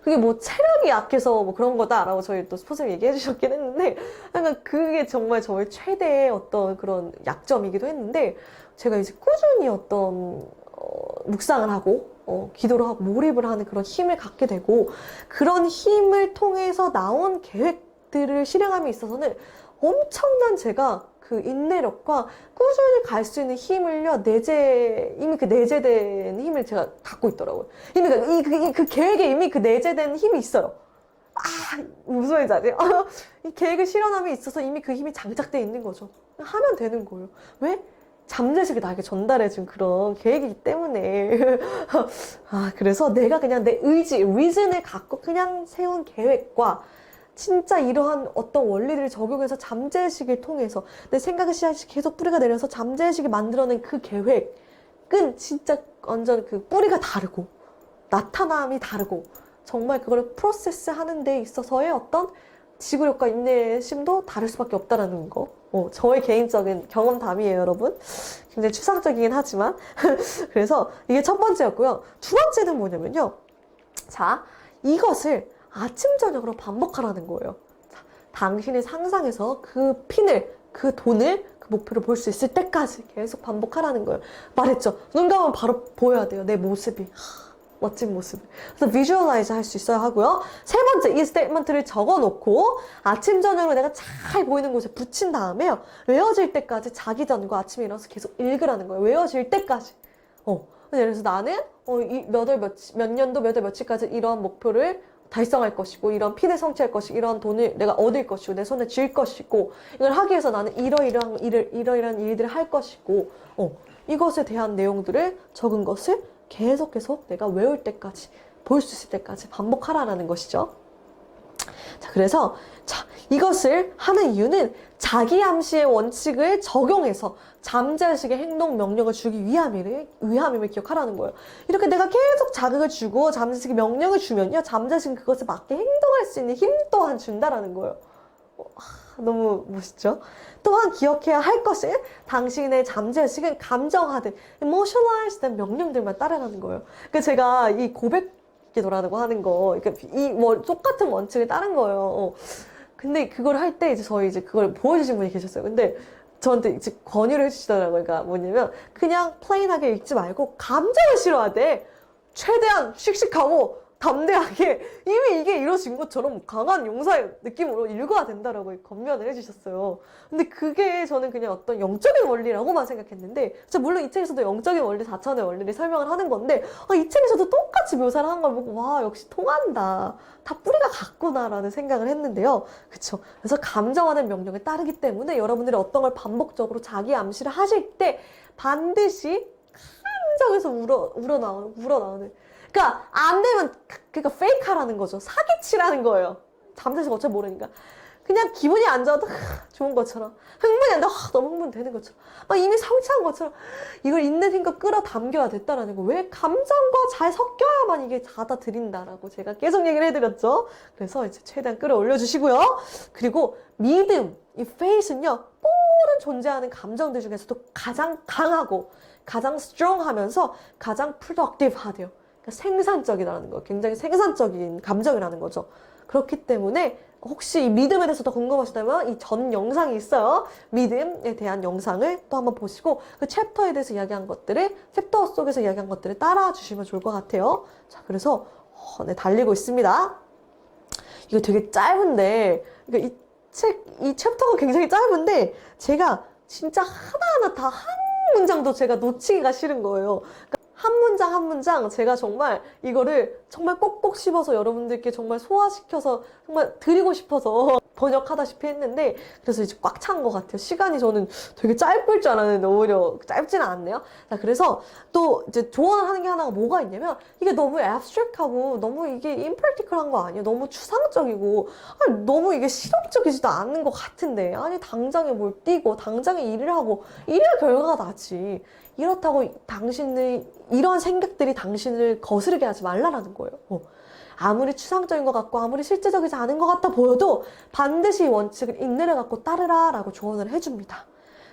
그게 뭐 체력이 약해서 뭐 그런 거다라고 저희 또 스포츠님 얘기해 주셨긴 했는데, 약간 그게 정말 저의 최대의 어떤 그런 약점이기도 했는데, 제가 이제 꾸준히 어떤, 묵상을 하고, 기도를 하고 몰입을 하는 그런 힘을 갖게 되고, 그런 힘을 통해서 나온 계획들을 실행함에 있어서는 엄청난 제가 그 인내력과 꾸준히 갈 수 있는 힘을요, 이미 그 내재된 힘을 제가 갖고 있더라고요. 이미 그 계획에 이미 그 내재된 힘이 있어요. 무슨 말인지 아세요? 이 계획을 실현함에 있어서 이미 그 힘이 장착되어 있는 거죠. 하면 되는 거예요. 왜? 잠재식이 나에게 전달해준 그런 계획이기 때문에. 그래서 내가 그냥 내 의지, 리즌을 갖고 그냥 세운 계획과 진짜 이러한 어떤 원리들을 적용해서 잠재의식을 통해서 내 생각의 씨앗이 계속 뿌리가 내려서 잠재의식이 만들어낸 그 계획은 진짜 완전 그 뿌리가 다르고 나타남이 다르고 정말 그걸 프로세스 하는 데 있어서의 어떤 지구력과 인내심도 다를 수밖에 없다라는 거. 저의 개인적인 경험담이에요, 여러분. 굉장히 추상적이긴 하지만. 그래서 이게 첫 번째였고요. 두 번째는 뭐냐면요. 자, 이것을 아침, 저녁으로 반복하라는 거예요. 자, 당신의 상상에서 그 핀을, 그 돈을, 그 목표를 볼 수 있을 때까지 계속 반복하라는 거예요. 말했죠. 눈 감으면 바로 보여야 돼요. 내 모습이. 멋진 모습을. 그래서 비주얼라이즈 할 수 있어야 하고요. 세 번째, 이 스테이트먼트를 적어놓고 아침, 저녁으로 내가 잘 보이는 곳에 붙인 다음에요. 외워질 때까지 자기 전과 아침에 일어나서 계속 읽으라는 거예요. 외워질 때까지. 예를 들어서 나는 몇 년도 몇 월 며칠까지 이러한 목표를 달성할 것이고, 이런 핀을 성취할 것이고, 이런 돈을 내가 얻을 것이고, 내 손에 쥘 것이고, 이걸 하기 위해서 나는 이러이러한 일들을 할 것이고, 이것에 대한 내용들을 적은 것을 계속 내가 외울 때까지, 볼 수 있을 때까지 반복하라는 것이죠. 자, 그래서, 이것을 하는 이유는 자기 암시의 원칙을 적용해서 잠재의식의 행동 명령을 주기 위함임을 기억하라는 거예요. 이렇게 내가 계속 자극을 주고 잠재의식의 명령을 주면요, 잠재의식은 그것에 맞게 행동할 수 있는 힘 또한 준다라는 거예요. 너무 멋있죠? 또한 기억해야 할 것은 당신의 잠재의식은 감정하든 emotionalize 된 명령들만 따라가는 거예요. 그러니까 제가 이 고백 기도라고 하는 거, 그러니까 똑같은 원칙을 따른 거예요. 근데 그걸 할 때 저희 그걸 보여주신 분이 계셨어요. 근데 저한테 이제 권유를 해주시더라고요. 그러니까 뭐냐면 그냥 플레인하게 읽지 말고 감정을 실어야 최대한 씩씩하고 담대하게 이미 이게 이루어진 것처럼 강한 용사의 느낌으로 읽어야 된다라고 권면을 해주셨어요. 근데 그게 저는 그냥 어떤 영적인 원리라고만 생각했는데, 물론 이 책에서도 영적인 원리, 4차원의 원리를 설명을 하는 건데, 이 책에서도 똑같이 묘사를 한 걸 보고, 와, 역시 통한다. 다 뿌리가 같구나라는 생각을 했는데요. 그쵸? 그래서 감정하는 명령에 따르기 때문에 여러분들이 어떤 걸 반복적으로 자기 암시를 하실 때 반드시 감정에서 우러나오는. 그러니까 안 되면 페이크 하라는 거죠. 사기치라는 거예요. 잠재의식 어차피 모르니까. 그냥 기분이 안 좋아도 좋은 것처럼, 흥분이 안 돼, 너무 흥분되는 것처럼, 이미 성취한 것처럼 이걸 있는 힘껏 끌어당겨야 됐다라는 거. 왜? 감정과 잘 섞여야만 이게 받아들인다라고 제가 계속 얘기를 해드렸죠. 그래서 이제 최대한 끌어올려 주시고요. 그리고 믿음, 이 faith는요, 모든 존재하는 감정들 중에서도 가장 강하고 가장 strong하면서 가장 productive하대요. 그러니까 생산적이라는 거, 굉장히 생산적인 감정이라는 거죠. 그렇기 때문에 혹시 이 믿음에 대해서 더 궁금하시다면 이 전 영상이 있어요. 믿음에 대한 영상을 또 한번 보시고 그 챕터에 대해서 이야기한 것들을, 챕터 속에서 이야기한 것들을 따라 주시면 좋을 것 같아요. 자, 그래서 달리고 있습니다. 이거 되게 짧은데, 그러니까 이 챕터가 굉장히 짧은데 제가 진짜 하나하나 다 한 문장도 제가 놓치기가 싫은 거예요. 한 문장 한 문장 제가 정말 이거를 정말 꼭꼭 씹어서 여러분들께 정말 소화시켜서 정말 드리고 싶어서 번역하다시피 했는데, 그래서 이제 꽉 찬 것 같아요. 시간이 저는 되게 짧을 줄 알았는데 오히려 짧지는 않네요. 자, 그래서 또 이제 조언을 하는 게 하나가 뭐가 있냐면, 이게 너무 abstract하고 너무 이게 impractical한 거 아니에요? 너무 추상적이고 너무 이게 실용적이지도 않은 것 같은데, 당장에 뭘 띄고 당장에 일을 하고 이래야 결과가 나지. 이렇다고 이런 생각들이 당신을 거스르게 하지 말라라는 거예요. 아무리 추상적인 것 같고 아무리 실제적이지 않은 것 같아 보여도 반드시 이 원칙을 인내를 갖고 따르라 라고 조언을 해줍니다.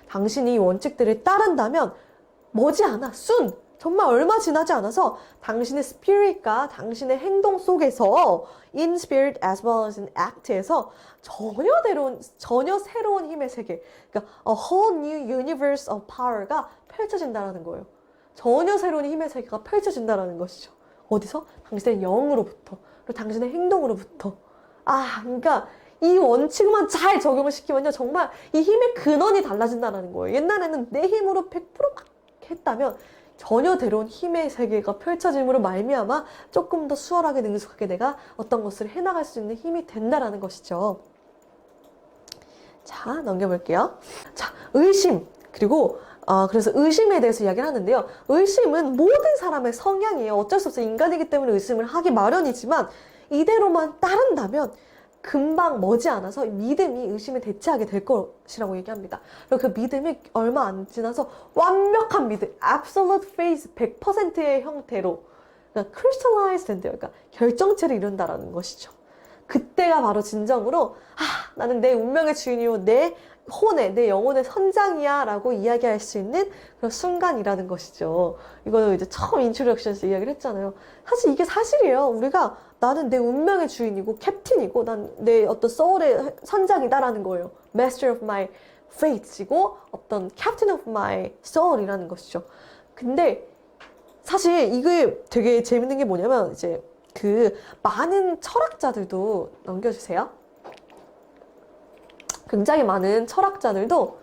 당신이 이 원칙들을 따른다면 머지않아 정말 얼마 지나지 않아서 당신의 spirit과 당신의 행동 속에서 in spirit as well as in act에서 전혀 새로운 힘의 세계, 그러니까 a whole new universe of power가 펼쳐진다라는 거예요. 전혀 새로운 힘의 세계가 펼쳐진다라는 것이죠. 어디서? 당신의 영으로부터, 그리고 당신의 행동으로부터. 그러니까 이 원칙만 잘 적용을 시키면요, 정말 이 힘의 근원이 달라진다는 거예요. 옛날에는 내 힘으로 100%막 했다면 전혀 새로운 힘의 세계가 펼쳐짐으로 말미암아 조금 더 수월하게 능숙하게 내가 어떤 것을 해나갈 수 있는 힘이 된다라는 것이죠. 자, 넘겨볼게요. 자, 의심. 그리고 그래서 의심에 대해서 이야기를 하는데요. 의심은 모든 사람의 성향이에요. 어쩔 수 없어 인간이기 때문에 의심을 하기 마련이지만 이대로만 따른다면 금방 머지않아서 믿음이 의심에 대체하게 될 것이라고 얘기합니다. 그리고 그 믿음이 얼마 안 지나서 완벽한 믿음, absolute faith, 100%의 형태로 그러니까 crystallize 된대요. 그러니까 결정체를 이룬다라는 것이죠. 그때가 바로 진정으로 나는 내 운명의 주인이요, 내 영혼의 선장이야 라고 이야기할 수 있는 그런 순간이라는 것이죠. 이거는 이제 처음 인트로덕션에서 이야기를 했잖아요. 사실 이게 사실이에요. 나는 내 운명의 주인이고 캡틴이고 난 내 어떤 소울의 선장이다라는 거예요. Master of my fate이고 어떤 Captain of my soul이라는 것이죠. 근데 사실 이게 되게 재밌는 게 뭐냐면 이제 그 많은 철학자들도 넘겨주세요. 굉장히 많은 철학자들도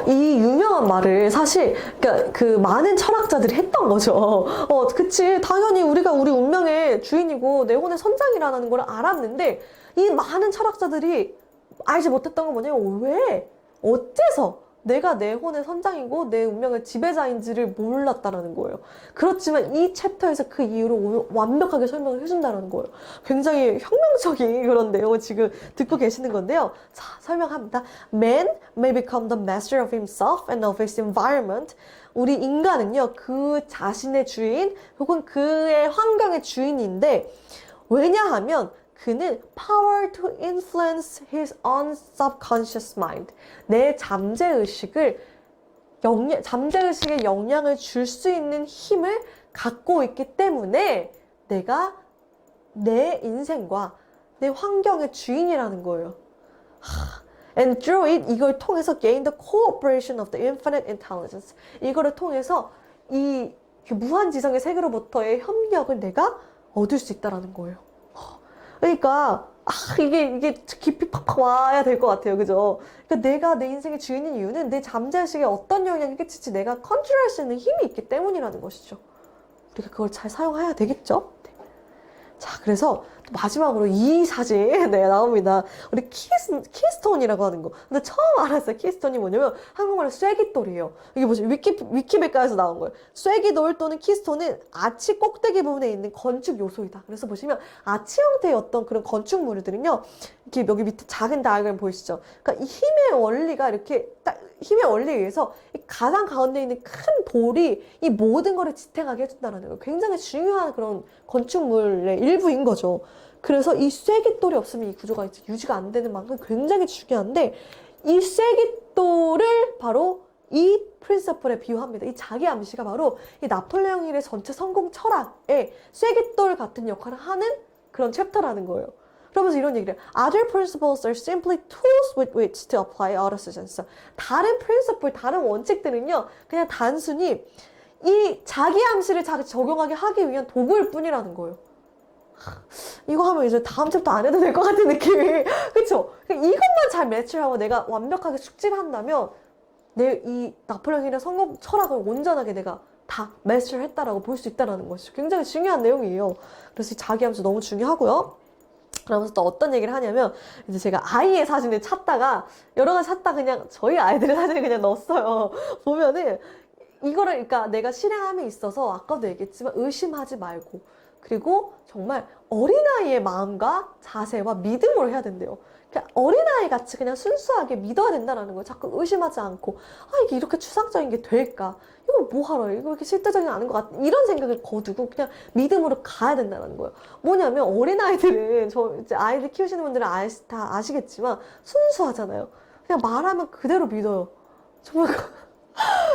이 유명한 말을 사실 그러니까 그 많은 철학자들이 했던 거죠. 그치, 당연히 우리가 우리 운명의 주인이고 내 혼의 선장이라는 걸 알았는데 이 많은 철학자들이 알지 못했던 건 뭐냐면 왜 어째서 내가 내 혼의 선장이고 내 운명의 지배자인지를 몰랐다라는 거예요. 그렇지만 이 챕터에서 그 이유를 완벽하게 설명을 해준다는 거예요. 굉장히 혁명적인 그런 내용을 지금 듣고 계시는 건데요. 자, 설명합니다. Man may become the master of himself and of his environment. 우리 인간은요, 그 자신의 주인 혹은 그의 환경의 주인인데 왜냐하면 그는 power to influence his own subconscious mind. 내 잠재의식에 영향을 줄 수 있는 힘을 갖고 있기 때문에 내가 내 인생과 내 환경의 주인이라는 거예요. And through it, 이걸 통해서 gain the cooperation of the infinite intelligence. 이거를 통해서 이 무한지성의 세계로부터의 협력을 내가 얻을 수 있다는 거예요. 그러니까 이게 깊이 팍팍 와야 될 것 같아요. 그죠? 그러니까 내가 내 인생의 주인인 이유는 내 잠재의식에 어떤 영향을 끼칠지 내가 컨트롤할 수 있는 힘이 있기 때문이라는 것이죠. 우리가 그걸 잘 사용해야 되겠죠? 네. 자, 그래서 마지막으로 이 사진 나옵니다. 우리 키스톤이라고 하는 거. 근데 처음 알았어요. 키스톤이 뭐냐면 한국말로 쐐기돌이에요. 이게 뭐지? 위키백과에서 나온 거예요. 쐐기돌 또는 키스톤은 아치 꼭대기 부분에 있는 건축 요소이다. 그래서 보시면 아치 형태의 어떤 그런 건축물들은요, 이렇게 여기 밑에 작은 다이어그램 보이시죠? 그러니까 이 힘의 원리가 이렇게 딱 힘의 원리에 의해서 가장 가운데 있는 큰 돌이 이 모든 거를 지탱하게 해준다는 거예요. 굉장히 중요한 그런 건축물의 일부인 거죠. 그래서 이 쐐기돌이 없으면 이 구조가 이제 유지가 안 되는 만큼 굉장히 중요한데 이 쐐기돌을 바로 이 프린서플에 비유합니다. 이 자기 암시가 바로 이 나폴레옹 힐의 전체 성공 철학에 쐐기돌 같은 역할을 하는 그런 챕터라는 거예요. 그러면서 이런 얘기를 해요. Other principles are simply tools with which to apply autosuggestion. 다른 프린서플, 다른 원칙들은요, 그냥 단순히 이 자기 암시를 잘 적용하게 하기 위한 도구일 뿐이라는 거예요. 이거 하면 이제 다음 챕터 안 해도 될 것 같은 느낌이. 그쵸? 이것만 잘 매치하고 내가 완벽하게 숙지를 한다면 내 이 나폴레옹 힐의 성공 철학을 온전하게 내가 다 매스터를 했다라고 볼 수 있다는 것이 굉장히 중요한 내용이에요. 그래서 이 자기 암시 너무 중요하고요. 그러면서 또 어떤 얘기를 하냐면 이제 제가 아이의 사진을 찾다가 여러 가지 찾다 그냥 저희 아이들의 사진을 그냥 넣었어요. 보면은 이거를 그러니까 내가 실행함에 있어서 아까도 얘기했지만 의심하지 말고 그리고 정말 어린아이의 마음과 자세와 믿음으로 해야 된대요. 그냥 어린아이 같이 그냥 순수하게 믿어야 된다는 거예요. 자꾸 의심하지 않고, 이게 이렇게 추상적인 게 될까? 이거 뭐하러 이거 이렇게 실제적이 않은 것 같아. 이런 생각을 거두고 그냥 믿음으로 가야 된다는 거예요. 뭐냐면 어린아이들은, 이제 아이들 키우시는 분들은 다 아시겠지만 순수하잖아요. 그냥 말하면 그대로 믿어요.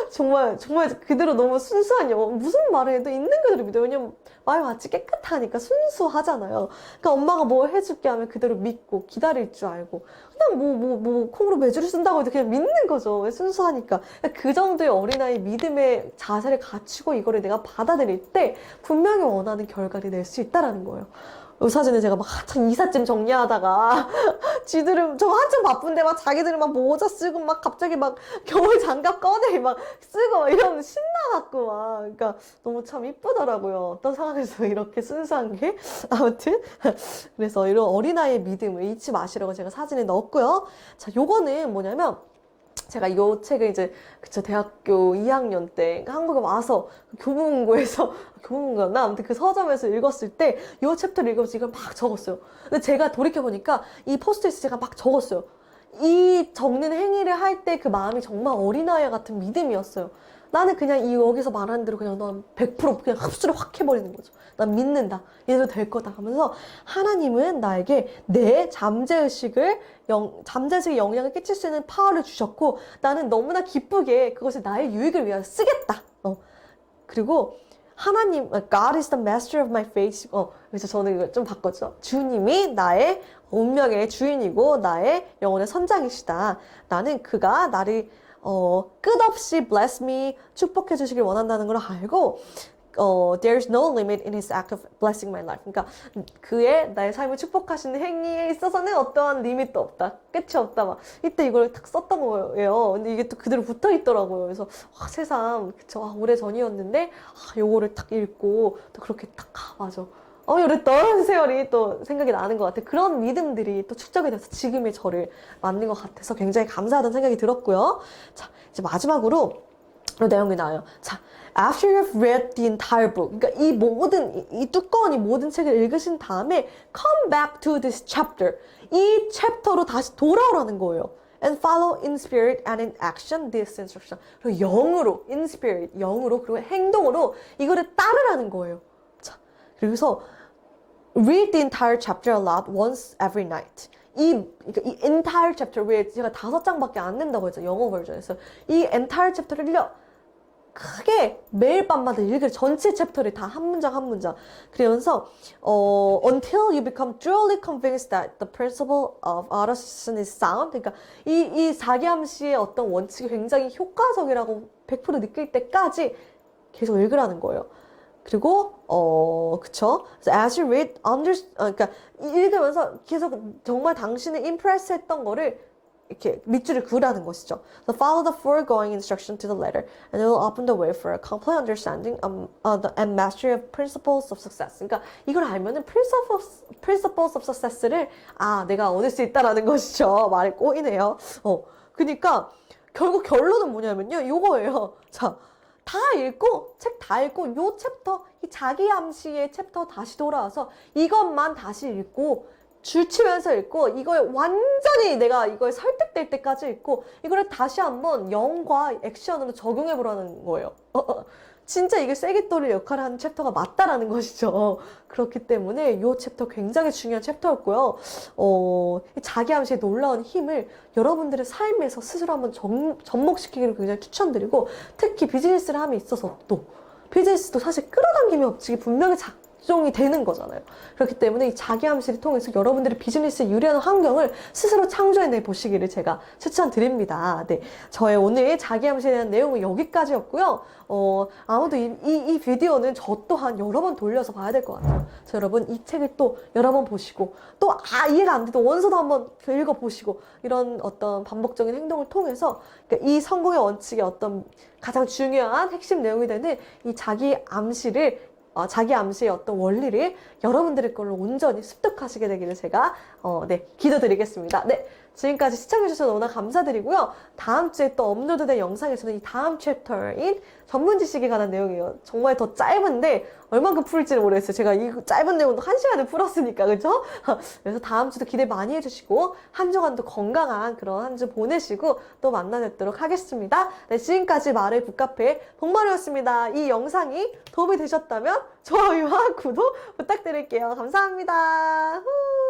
정말 그대로 너무 순수한 영어. 무슨 말을 해도 있는 그대로 믿어요. 왜냐면 마음이 마치 깨끗하니까 순수하잖아요. 그러니까 엄마가 뭐 해줄게 하면 그대로 믿고 기다릴 줄 알고 그냥 콩으로 매주를 쓴다고 해도 그냥 믿는 거죠. 왜 순수하니까. 그 정도의 어린아이 믿음의 자세를 갖추고 이거를 내가 받아들일 때 분명히 원하는 결과를 낼 수 있다라는 거예요. 이 사진을 제가 막 한참 이삿짐 정리하다가 쥐들은 저 한참 바쁜데 막 자기들은 막 모자 쓰고 막 갑자기 막 겨울 장갑 꺼내 막 쓰고 막 이러면 신나갖고 막 그러니까 너무 참 이쁘더라고요. 어떤 상황에서 이렇게 순수한 게 아무튼 그래서 이런 어린아이의 믿음을 잃지 마시라고 제가 사진에 넣었고요. 자, 요거는 뭐냐면 제가 이 책을 이제 대학교 2학년 때 한국에 와서 교보문고에서 교보문고였나? 아무튼 그 서점에서 읽었을 때 이 챕터를 읽으면서 이걸 막 적었어요. 근데 제가 돌이켜보니까 이 포스트잇에 제가 막 적었어요. 이 적는 행위를 할 때 그 마음이 정말 어린아이 같은 믿음이었어요. 나는 그냥 여기서 말하는 대로 그냥 난 100% 그냥 흡수를 확 해버리는 거죠. 난 믿는다. 이래도 될 거다 하면서 하나님은 나에게 내 잠재의식에 영향을 끼칠 수 있는 파워를 주셨고 나는 너무나 기쁘게 그것을 나의 유익을 위하여 쓰겠다. 그리고 하나님, God is the master of my fate. 그래서 저는 이걸 좀 바꿨죠. 주님이 나의 운명의 주인이고 나의 영혼의 선장이시다. 나는 그가 나를 끝없이 bless me, 축복해 주시길 원한다는 걸 알고 there's no limit in his act of blessing my life. 그러니까 그의 나의 삶을 축복하시는 행위에 있어서는 어떠한 리밋도 없다. 끝이 없다. 막 이때 이걸 딱 썼던 거예요. 근데 이게 또 그대로 붙어 있더라고요. 그래서 세상 그쵸. 오래 전이었는데 요거를 딱 읽고 또 그렇게 딱 맞아. 이랬던 세월이 또 생각이 나는 것 같아요. 그런 믿음들이 또 축적이 돼서 지금의 저를 만든 것 같아서 굉장히 감사하다는 생각이 들었고요. 자, 이제 마지막으로 내용이 나와요. 자, after you've read the entire book, 그러니까 이 두꺼운 이 모든 책을 읽으신 다음에 come back to this chapter. 이 챕터로 다시 돌아오라는 거예요. And follow in spirit and in action this instruction. 그리고 영으로, in spirit, 영으로, 그리고 행동으로 이거를 따르라는 거예요. 자, 그래서 read the entire chapter aloud once every night. 이 entire chapter, 왜 제가 5장밖에 안 된다고 했죠, 영어 버전에서. 이 entire chapter를 크게 매일 밤마다 읽을 전체 챕터를 다 한 문장 한 문장. 그러면서 until you become truly convinced that the principle of auto-suggestion is sound. 그러니까 이 자기암시의 어떤 원칙이 굉장히 효과적이라고 100% 느낄 때까지 계속 읽으라는 거예요. 그리고 그쵸? As you read, 그러니까 읽으면서 계속 정말 당신을 impress 했던 거를 이렇게 밑줄을 그으라는 것이죠. So follow the foregoing instruction to the letter, and it will open the way for a complete understanding and mastery of principles of success. 그러니까 이걸 알면은 principles of success를 내가 얻을 수 있다라는 것이죠. 말이 꼬이네요. 그러니까 결국 결론은 뭐냐면요, 요거예요. 자. 책 다 읽고 요 챕터, 이 자기 암시의 챕터 다시 돌아와서 이것만 다시 읽고 줄치면서 읽고 이거에 완전히 내가 이거에 설득될 때까지 읽고 이거를 다시 한번 영과 액션으로 적용해 보라는 거예요. 진짜 이게 쐐기돌이 역할을 하는 챕터가 맞다라는 것이죠. 그렇기 때문에 이 챕터 굉장히 중요한 챕터였고요. 자기 암시의 놀라운 힘을 여러분들의 삶에서 스스로 한번 접목시키기를 굉장히 추천드리고, 특히 비즈니스를 함에 있어서 또 비즈니스도 사실 끌어당김의 법칙이 분명히 작동이 되는 거잖아요. 그렇기 때문에 이 자기 암시를 통해서 여러분들의 비즈니스에 유리한 환경을 스스로 창조해내 보시기를 제가 추천드립니다. 네, 저의 오늘 자기 암시에 대한 내용은 여기까지였고요. 아무도 이 비디오는 저 또한 여러 번 돌려서 봐야 될 것 같아요. 그래서 여러분 이 책을 또 여러 번 보시고 또 이해가 안 돼도 원서도 한번 읽어보시고 이런 어떤 반복적인 행동을 통해서 그러니까 이 성공의 원칙의 어떤 가장 중요한 핵심 내용이 되는 이 자기 암시의 어떤 원리를 여러분들의 걸로 온전히 습득하시게 되기를 제가 기도드리겠습니다. 네, 지금까지 시청해주셔서 너무나 감사드리고요. 다음 주에 또 업로드된 영상에서는 이 다음 챕터인 전문 지식에 관한 내용이에요. 정말 더 짧은데 얼만큼 풀지를 모르겠어요. 제가 이 짧은 내용도 1시간을 풀었으니까, 그죠? 그래서 다음 주도 기대 많이 해주시고 한 주간도 건강한 그런 한 주 보내시고 또 만나뵙도록 하겠습니다. 네, 지금까지 말의 북카페 복마루였습니다. 이 영상이 도움이 되셨다면 좋아요와 구독 부탁드릴게요. 감사합니다. 후.